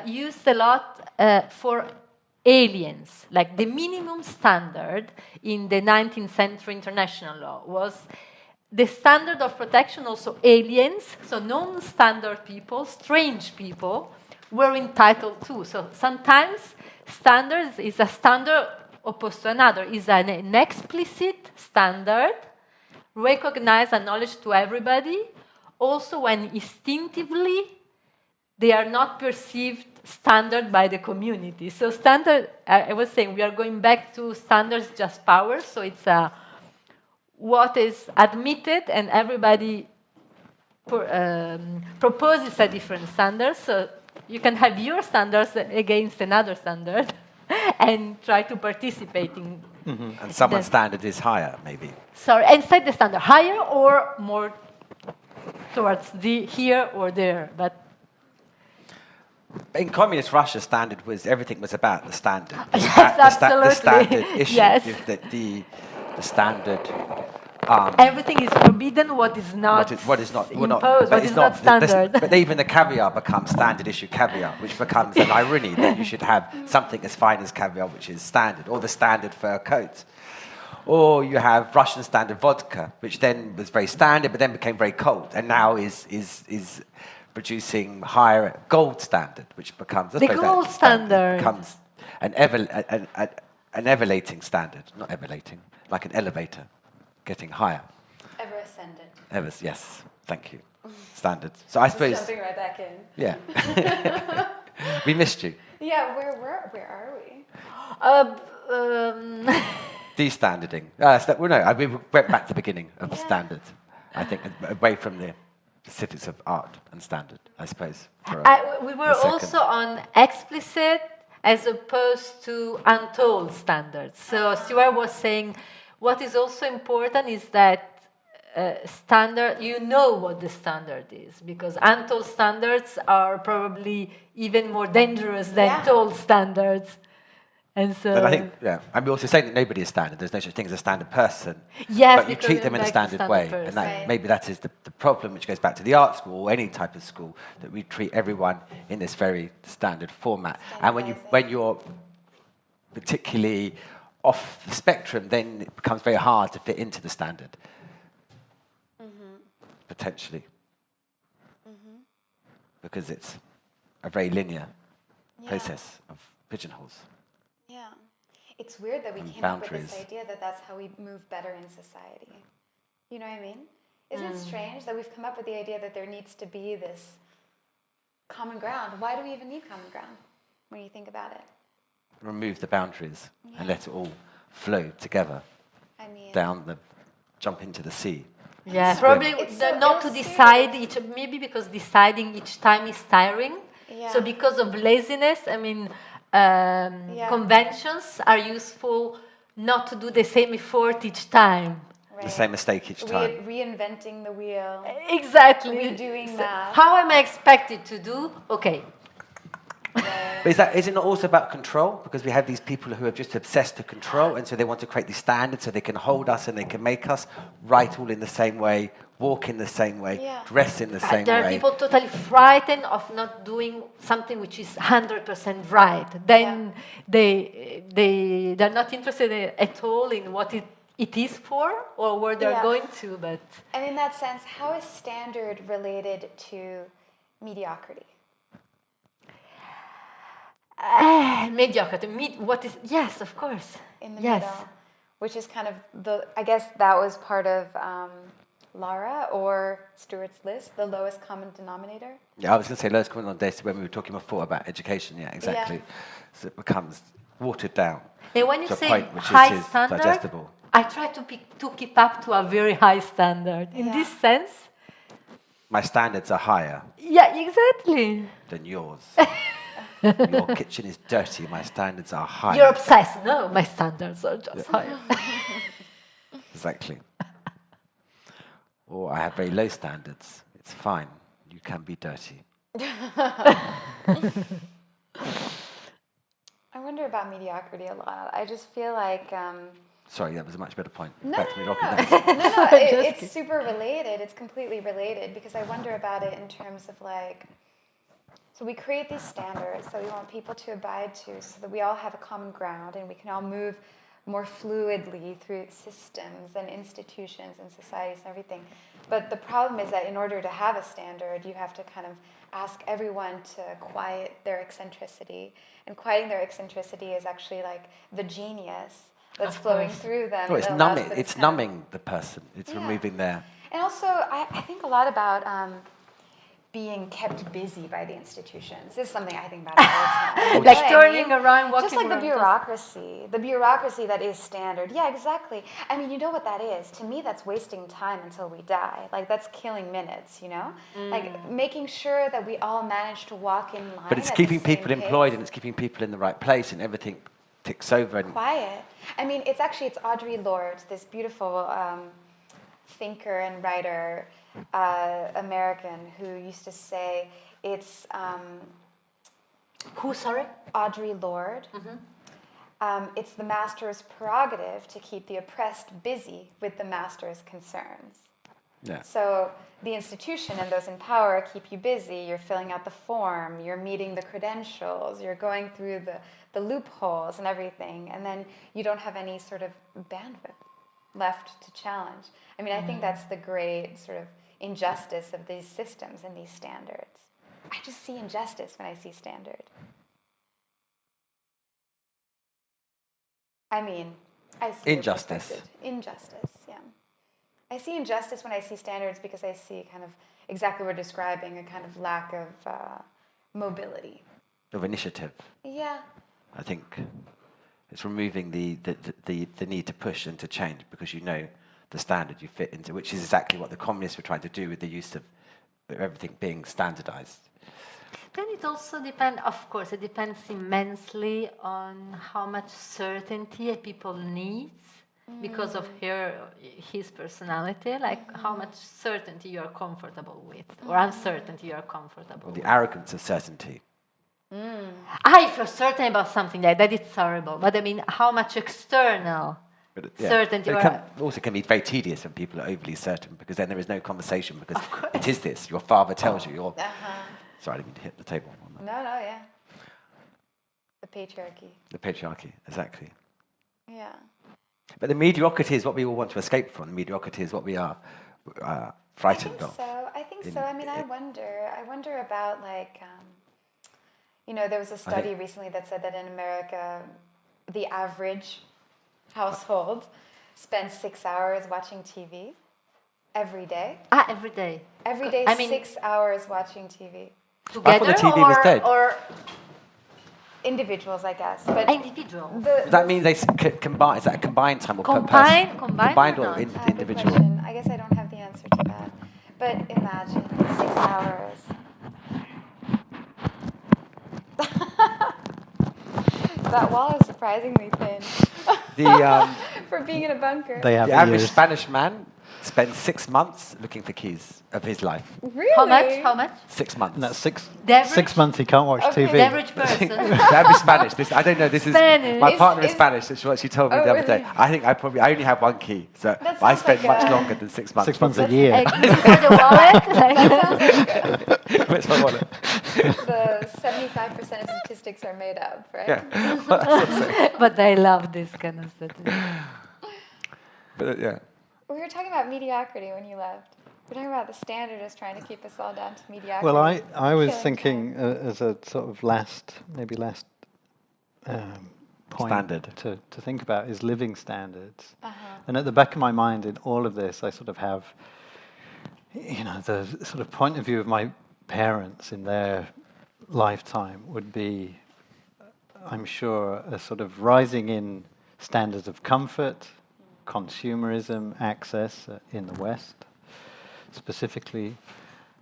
used a lot for aliens. Like the minimum standard in the 19th century international law was the standard of protection also aliens, so non-standard people, strange people, were entitled to. So sometimes standards is a standard opposed to another, is an explicit standard, recognized, acknowledged to everybody, also when instinctively they are not perceived standard by the community. So standard, I was saying, we are going back to standards just power, so it's what is admitted and everybody proposes a different standard. So you can have your standards against another standard and try to participate in. Mm-hmm. And someone's standard is higher, maybe. Sorry, and set the standard higher or more towards the here or there. But in communist Russia, standard was everything was about the standard. Yes, absolutely. The standard issue. Yes. The standard. Everything is forbidden. What is not imposed. What is not standard. But even the caviar becomes standard issue caviar, which becomes an irony that you should have something as fine as caviar, which is standard, or the standard fur coat. Or you have Russian standard vodka, which then was very standard, but then became very cold, and now is producing higher gold standard, which becomes the gold standard becomes an elevating standard, not elevating, like an elevator. Getting higher. Ever ascended. Yes, thank you. Standard. So I suppose. Jumping right back in. Yeah. We missed you. Yeah, where are we? Destandarding. We went back to the beginning of standard. I think away from the specifics of art and standard, I suppose. We were also on explicit as opposed to untold standards. So Stuart was saying, what is also important is that standard, you know what the standard is, because untold standards are probably even more dangerous than told standards. And so, but I think, I'm also saying that nobody is standard. There's no such thing as a standard person. Yes, but you treat them in a standard way. Person. And maybe that is the problem, which goes back to the art school or any type of school, that we treat everyone in this very standard format. And when you're particularly off the spectrum, then it becomes very hard to fit into the standard. Potentially. Because it's a very linear process of pigeonholes. Yeah. It's weird that we came boundaries. up with this idea that that's how we move better in society. You know what I mean? Isn't it strange that we've come up with the idea that there needs to be this common ground? Why do we even need common ground when you think about it? Remove the boundaries and let it all flow together jump into the sea. Yeah, probably not to decide maybe because deciding each time is tiring. Yeah. So because of laziness, conventions are useful not to do the same effort each time. Right. The same mistake each time. Reinventing the wheel. Exactly. Redoing that. How am I expected to do? Okay. But is it not also about control? Because we have these people who are just obsessed to control, and so they want to create these standards so they can hold us and they can make us write all in the same way, walk in the same way, dress in the same way. There are people totally frightened of not doing something which is 100% right. Then they're not interested at all in what it it is for or where they're Yeah. going to, but And in that sense, how is standard related to mediocrity? mediocrity. What is? Yes, of course. In the Yes. middle, which is kind of I guess that was part of Lara or Stuart's list, the lowest common denominator. Yeah, I was going to say lowest common denominator when we were talking before about education. Yeah, exactly. Yeah. So it becomes watered down And when you to a say point which high is standard, digestible. I try to keep up to a very high standard. In Yeah. this sense, My standards are higher yeah, exactly. than yours. Your kitchen is dirty. My standards are higher. You're obsessed. No, my standards are just higher. Exactly. Or I have very low standards. It's fine. You can be dirty. I wonder about mediocrity a lot. I just feel like Sorry, that was a much better point. no, Back to me, no, Rocky. no, Next. no, Just it's kidding. super related. It's completely related because I wonder about it in terms of like, so we create these standards that we want people to abide to so that we all have a common ground and we can all move more fluidly through systems and institutions and societies and everything. But the problem is that in order to have a standard, you have to kind of ask everyone to quiet their eccentricity. And quieting their eccentricity is actually like the genius that's Of flowing course. through them. No, it's that allows numbing. for this It's kind of- numbing the person. It's Yeah. removing their. And also, I think a lot about being kept busy by the institutions. This is something I think about all the time. You know Like what I turning mean? around, walking Just like the around, bureaucracy that is standard. Yeah, exactly. I mean, you know what that is? To me, that's wasting time until we die. Like, that's killing minutes, you know? Like, making sure that we all manage to walk in line. But it's at the keeping same people employed pace. and it's keeping people in the right place and everything ticks over. And Quiet. I mean, it's Audre Lorde, this beautiful thinker and writer, American, who used to say it's Who, sorry? Audre Lorde. It's the master's prerogative to keep the oppressed busy with the master's concerns. yeah. So the institution and those in power keep you busy. You're filling out the form, you're meeting the credentials, you're going through the loopholes and everything, and then you don't have any sort of bandwidth left to challenge. I mean, I think that's the great sort of injustice of these systems and these standards. I just see injustice when I see standard. I mean, I see your Injustice. perspective. Injustice, yeah. I see injustice when I see standards because I see kind of exactly what we're describing, a kind of lack of mobility. Of initiative. Yeah. I think it's removing the need to push and to change because you know the standard you fit into, which is exactly what the communists were trying to do with the use of everything being standardized. Then it also depends, of course, it depends immensely on how much certainty a people needs because of his personality, like how much certainty you are comfortable with, or uncertainty you are comfortable Or with. the arrogance of certainty. If you're certain about something like that, it's horrible. But I mean, how much external But certainty But or... it also can be very tedious when people are overly certain because then there is no conversation because it is this. Your father tells you. Your Sorry, I didn't mean to hit the table. On that. No, yeah. The patriarchy. The patriarchy, exactly. Yeah. But the mediocrity is what we all want to escape from. The mediocrity is what we are frightened of. I think so. I mean, I wonder about like, there was a study recently that said that in America, the average household spends 6 hours watching TV every day. Every day. Every day, I mean- 6 hours watching TV. Together the TV was dead. or Individuals, I guess. But individual? Does that mean they combine? Is that a combined time or per Combined person? or Or not? in, Good individual? question. I guess I don't have the answer to that. But imagine 6 hours. That wall is surprisingly thin The for being in a bunker. They have the average ears. Spanish man spends 6 months looking for keys of his life. Really? How much? How much? 6 months. And that's The average- 6 months he can't watch Okay. TV. The average person. The average Spanish. I don't know. This Spanish. is my partner is Is- Spanish. That's what she told me Oh, the other day. really? I think I only have 1 key, so That I sounds spent like much a- longer than 6 months. 6 months a probably. year. For the wallet? Like, Where's my wallet? The 75% of statistics are made up, right? Yeah. but I love this kind of stuff. But yeah. We were talking about mediocrity when you left. We're talking about the standard is trying to keep us all down to mediocrity. Well, I was Killing thinking time. as a sort of last point Standard. to think about is living standards. Uh-huh. And at the back of my mind in all of this, I sort of have, the sort of point of view of my parents in their lifetime would be, I'm sure, a sort of rising in standards of comfort, consumerism, access in the West specifically,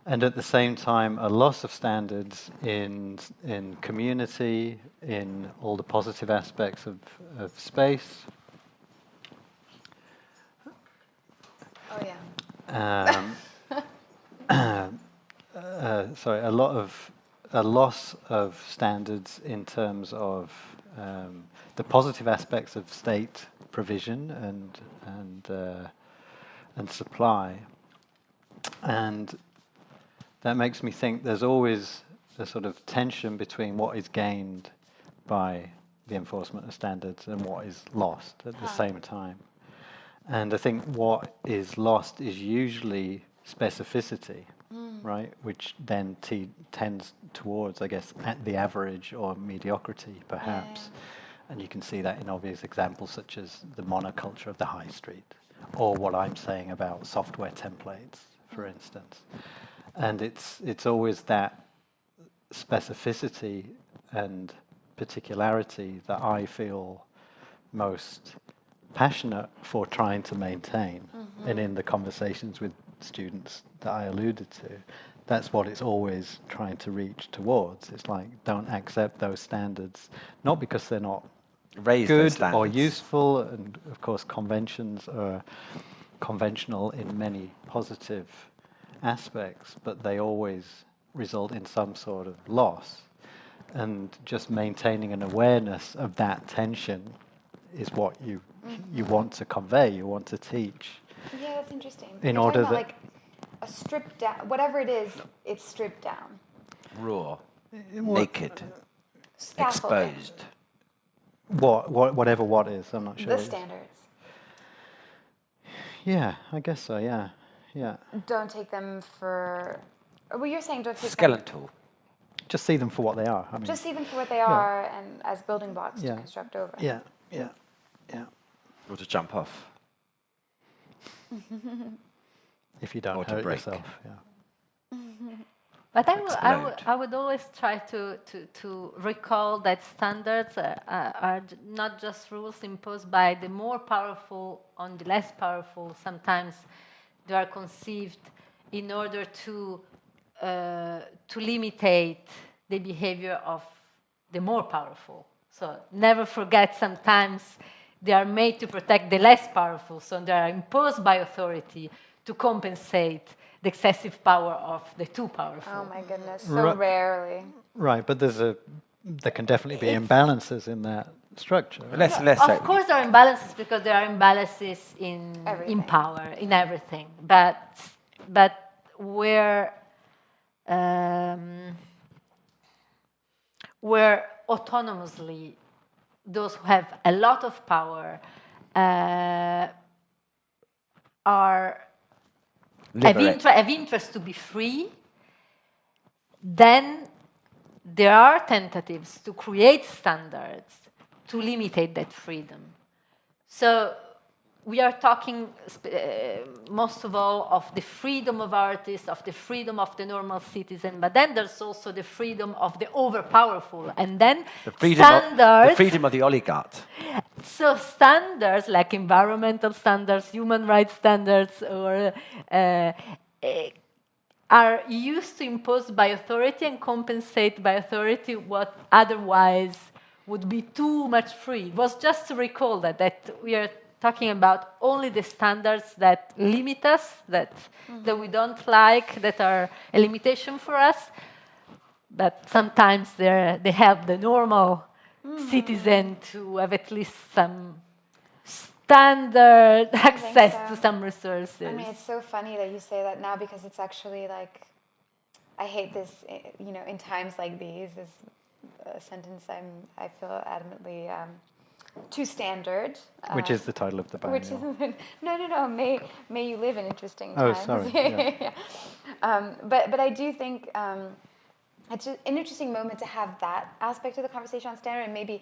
and at the same time a loss of standards in community, in all the positive aspects of space. Oh yeah. Sorry, a loss of standards in terms of the positive aspects of state provision and supply, and that makes me think there's always a sort of tension between what is gained by the enforcement of standards and what is lost at the same time. And I think what is lost is usually specificity, right? Which then tends towards, I guess, at the average or mediocrity, perhaps. Yeah. And you can see that in obvious examples such as the monoculture of the high street, or what I'm saying about software templates, for instance. And it's always that specificity and particularity that I feel most passionate for trying to maintain. And in the conversations with students that I alluded to, that's what it's always trying to reach towards. It's like, don't accept those standards, not because they're not Raise those good or standards. useful, and of course conventions are conventional in many positive aspects, but they always result in some sort of loss. And just maintaining an awareness of that tension is what you want to convey, you want to teach. Yeah, that's interesting. In You're order talking about that- like a stripped down, whatever it is, it's stripped down. Raw, naked, Scaffolding. exposed. Whatever what is, I'm not sure. The standards. Yeah, I guess so, yeah. Don't take them for. Well, you're saying don't take them. Skeletal. Just see them for what they are. I mean, Just see them for what they are and as building blocks Yeah. to construct over. yeah. Or to jump off. If you don't Or to hurt break. yourself, yeah. But Explode. I would always try to recall that standards are not just rules imposed by the more powerful on the less powerful. Sometimes they are conceived in order to limitate the behavior of the more powerful. So never forget, sometimes they are made to protect the less powerful, so they are imposed by authority to compensate the excessive power of the too powerful. Oh my goodness, so rarely. Right, but there can definitely be imbalances in that structure. Less and less. Of course, there are imbalances because there are imbalances in Everything. power, in everything. But where autonomously those who have a lot of power have interest to be free, then there are tentatives to create standards to limitate that freedom. So we are talking most of all of the freedom of artists, of the freedom of the normal citizen, but then there's also the freedom of the overpowerful, and then the freedom of the oligarch. So standards like environmental standards, human rights standards, or are used to impose by authority and compensate by authority what otherwise would be too much free. It was just to recall that we are talking about only the standards that limit us, that we don't like, that are a limitation for us, but sometimes they help the normal citizen to have at least some standard access so. to some resources. I mean, it's so funny that you say that now because it's actually like, I hate this, in times like these, is a sentence I feel adamantly too standard. Which is the title of the band. Which is no. May you live in interesting Oh, times. sorry. Yeah. But I do think it's an interesting moment to have that aspect of the conversation on standard, and maybe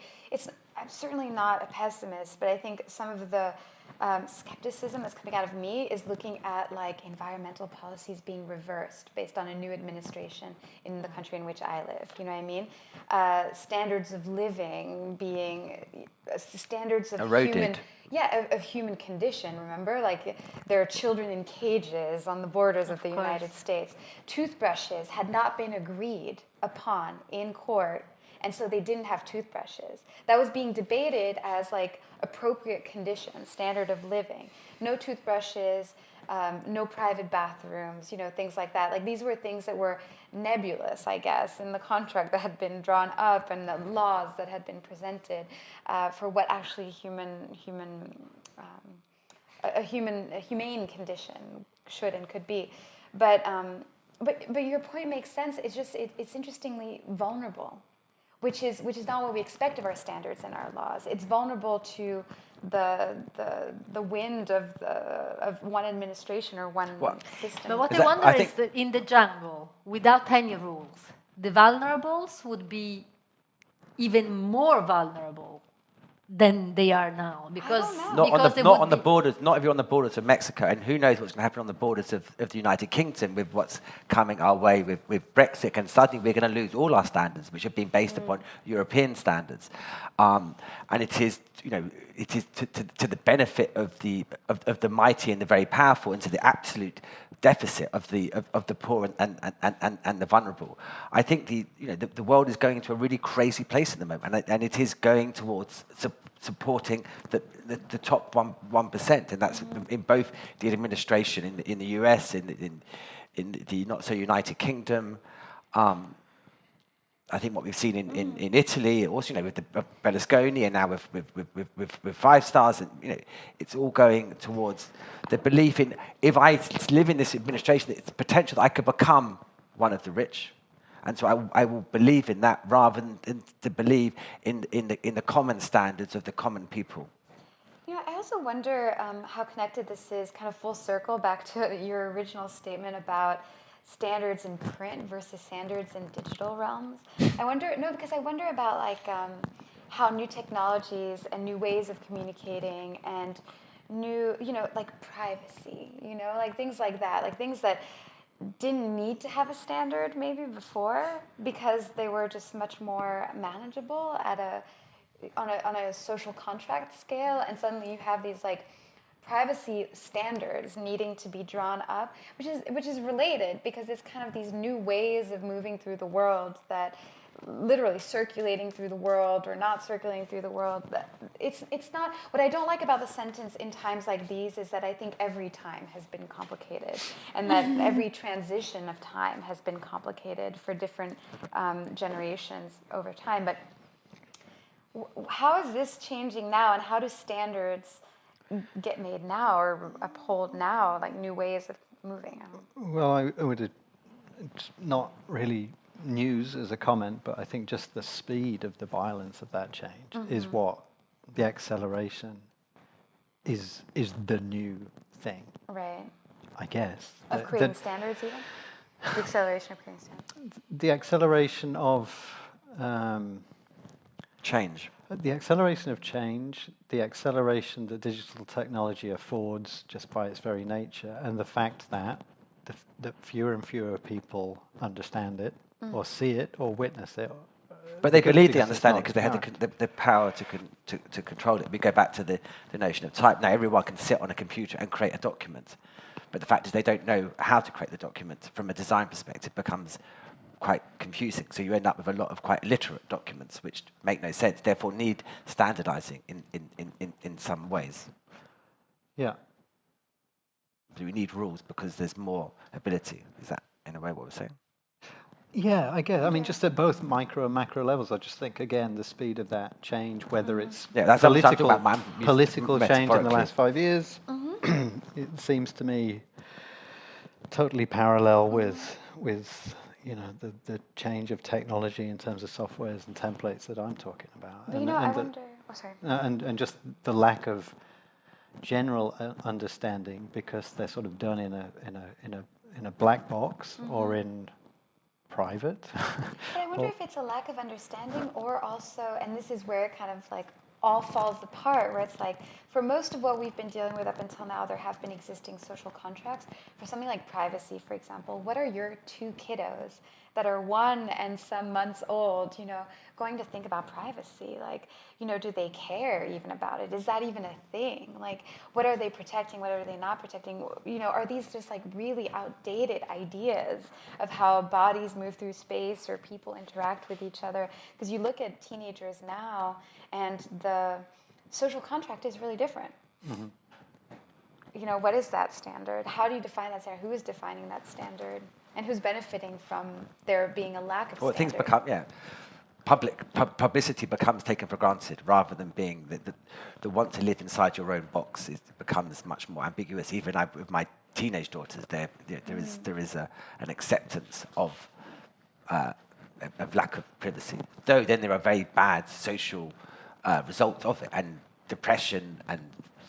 I'm certainly not a pessimist, but I think some of the skepticism that's coming out of me is looking at like environmental policies being reversed based on a new administration in the country in which I live. You know what I mean? Standards of living being standards of eroded. of human condition, remember? Like, there are children in cages on the borders of the United States. Toothbrushes had not been agreed upon in court, and so they didn't have toothbrushes. That was being debated as, like, appropriate conditions, standard of living. No toothbrushes, no private bathrooms, you know, things like that. Like, these were things that were nebulous, I guess, in the contract that had been drawn up and the laws that had been presented for what actually a humane condition should and could be. But your point makes sense. It's just it's interestingly vulnerable, which is not what we expect of our standards and our laws. It's vulnerable to the wind of one administration or one system. But what I wonder is that in the jungle, without any rules, the vulnerables would be even more vulnerable than they are now, because not on the borders, not if you're on the borders of Mexico, and who knows what's going to happen on the borders of the United Kingdom with what's coming our way with Brexit, and suddenly we're going to lose all our standards, which have been based upon European standards, and it is to the benefit of the mighty and the very powerful, and to the absolute deficit of the poor and the vulnerable. I think the world is going to a really crazy place at the moment, and it is going towards supporting the top 1%, and that's in both the administration in the US, in the not so United Kingdom. I think what we've seen in Italy, also with the Berlusconi, and now with 5 stars, and it's all going towards the belief in, if I live in this administration, it's potential that I could become one of the rich, and so I will believe in that rather than to believe in the common standards of the common people. I also wonder how connected this is, kind of full circle back to your original statement about standards in print versus standards in digital realms. I wonder about like how new technologies and new ways of communicating and new, like privacy, like things like that, like things that didn't need to have a standard maybe before because they were just much more manageable on a social contract scale, and suddenly you have these like privacy standards needing to be drawn up, which is related because it's kind of these new ways of moving through the world, that literally circulating through the world or not circulating through the world. It's not, what I don't like about the sentence "in times like these" is that I think every time has been complicated, and that every transition of time has been complicated for different generations over time. But how is this changing now, and how do standards get made now or uphold now, like new ways of moving? Well, I would, it's not really news as a comment, but I think just the speed of the violence of that change is what the acceleration is the new thing. Right. I guess. Of creating standards even? The acceleration of creating standards. The acceleration of change. The acceleration of change, the acceleration that digital technology affords just by its very nature, and the fact that fewer and fewer people understand it, or see it, or witness it. But they believe they understand it because they had the power to control it. We go back to the notion of type. Now everyone can sit on a computer and create a document, but the fact is they don't know how to create the document. From a design perspective, becomes quite confusing. So you end up with a lot of quite illiterate documents which make no sense, therefore need standardizing in some ways. Yeah. So we need rules because there's more ability. Is that in a way what we're saying? Yeah, I guess. I mean, just at both micro and macro levels, I just think, again, the speed of that change, whether it's that's political change in the last 5 years, it seems to me totally parallel with the change of technology in terms of softwares and templates that I'm talking about. But I wonder. Oh, sorry. And just the lack of general understanding, because they're sort of done in a black box or in private. But I wonder if it's a lack of understanding, or also, and this is where it kind of like all falls apart, where it's like, for most of what we've been dealing with up until now, there have been existing social contracts. For something like privacy, for example, what are your 2 kiddos that are 1 and some months old, going to think about privacy? Like, do they care even about it? Is that even a thing? Like, what are they protecting? What are they not protecting? Are these just like really outdated ideas of how bodies move through space or people interact with each other? Because you look at teenagers now, and the social contract is really different. What is that standard? How do you define that standard? Who is defining that standard? And who's benefiting from there being a lack of standard? Things become, publicity becomes taken for granted, rather than being the want to live inside your own box becomes much more ambiguous. Even with my teenage daughters, there is an acceptance of lack of privacy. Though then there are very bad social results of it, and depression and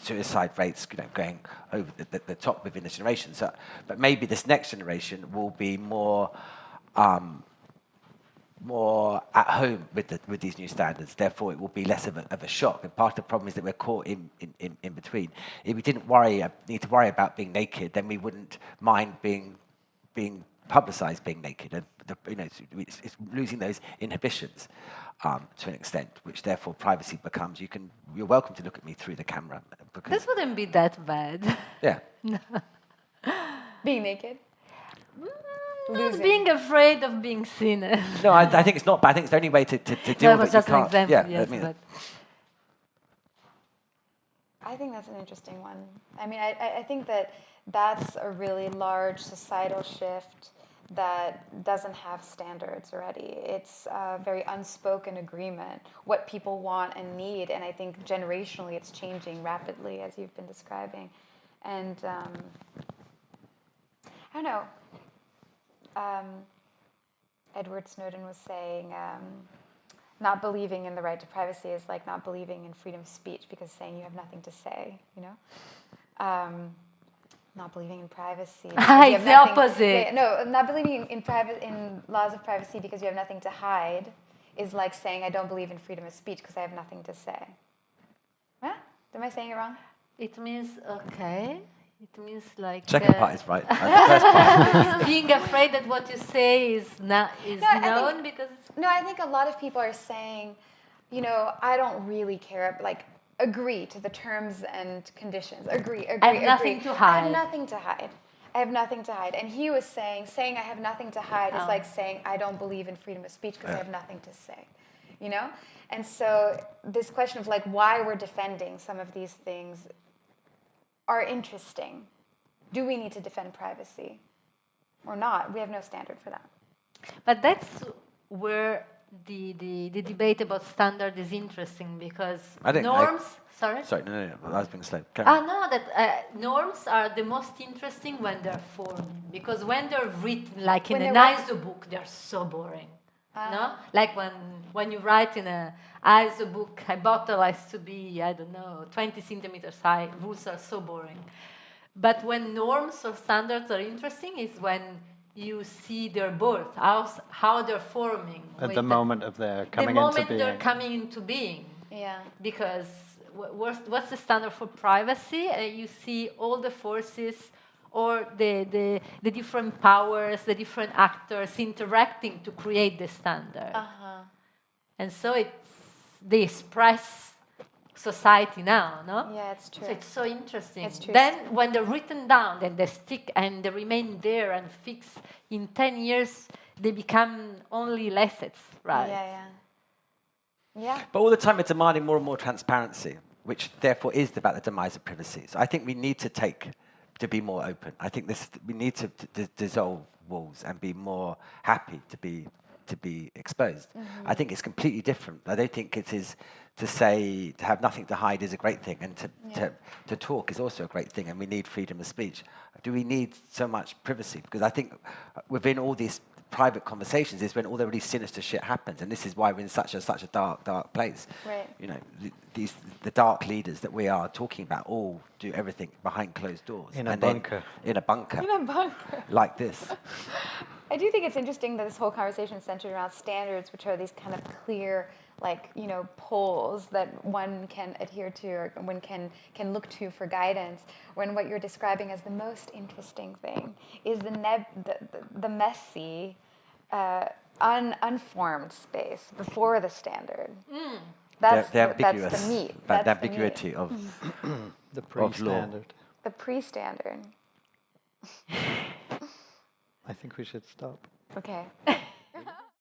suicide rates, going over the top within the generation. So, but maybe this next generation will be more at home with these new standards. Therefore, it will be less of a shock. And part of the problem is that we're caught in between. If we didn't need to worry about being naked, then we wouldn't mind being publicized being naked, and it's losing those inhibitions to an extent, which therefore privacy becomes, you're welcome to look at me through the camera. This wouldn't be that bad. Yeah. Being naked? Not being afraid of being seen. No, I think it's not bad. I think it's the only way to deal with it. Just an example, yeah, yes, but I think that's an interesting one. I mean, I think that's a really large societal shift that doesn't have standards already. It's a very unspoken agreement, what people want and need, and I think generationally it's changing rapidly, as you've been describing. And I don't know, Edward Snowden was saying not believing in the right to privacy is like not believing in freedom of speech, because saying you have nothing to say, not believing in privacy. It's the opposite. Not believing in laws of privacy because you have nothing to hide is like saying I don't believe in freedom of speech because I have nothing to say. Huh? Am I saying it wrong? It means, okay. It means like... Second part is right. First part. Being afraid that what you say is known because... I think a lot of people are saying, I don't really care, like, agree to the terms and conditions. Agree. I have nothing to hide. I have nothing to hide. I have nothing to hide. And he was saying I have nothing to hide is like saying I don't believe in freedom of speech because I have nothing to say. And so this question of like why we're defending some of these things are interesting. Do we need to defend privacy or not? We have no standard for that. But that's where the debate about standard is interesting, because norms... Sorry, no, I was being slow. Norms are the most interesting when they're forming, because when they're written, like in an ISO book, they're so boring. No? Like when you write in an ISO book, a bottle has to be, 20 centimeters high, rules are so boring. But when norms or standards are interesting is when you see their birth, how they're forming. At the moment of their coming into being. The moment they're coming into being. Yeah. Because what's the standard for privacy? You see all the forces or the different powers, the different actors interacting to create the standard. And so they express society now, no? Yeah, it's true. So it's so interesting. It's true. Then when they're written down, then they stick and they remain there and fixed. In 10 years, they become only assets, right? Yeah. But all the time, it's demanding more and more transparency, which therefore is about the demise of privacy. So I think we need to be more open. I think we need to dissolve walls and be more happy to be exposed. I think it's completely different. I don't think it is to have nothing to hide is a great thing, and to talk is also a great thing, and we need freedom of speech. Do we need so much privacy? Because I think within all these private conversations is when all the really sinister shit happens, and this is why we're in such a dark place. Right. You know, the dark leaders that we are talking about all do everything behind closed doors. In a and then bunker. In a bunker. In a bunker. Like this. I do think it's interesting that this whole conversation is centered around standards, which are these kind of clear, like, you know, poles that one can adhere to or one can look to for guidance, when what you're describing as the most interesting thing is the messy, unformed space before the standard. That's the ambiguous, that's the meat. But That's the ambiguity of The law. pre-standard. the pre-standard. I think we should stop. Okay.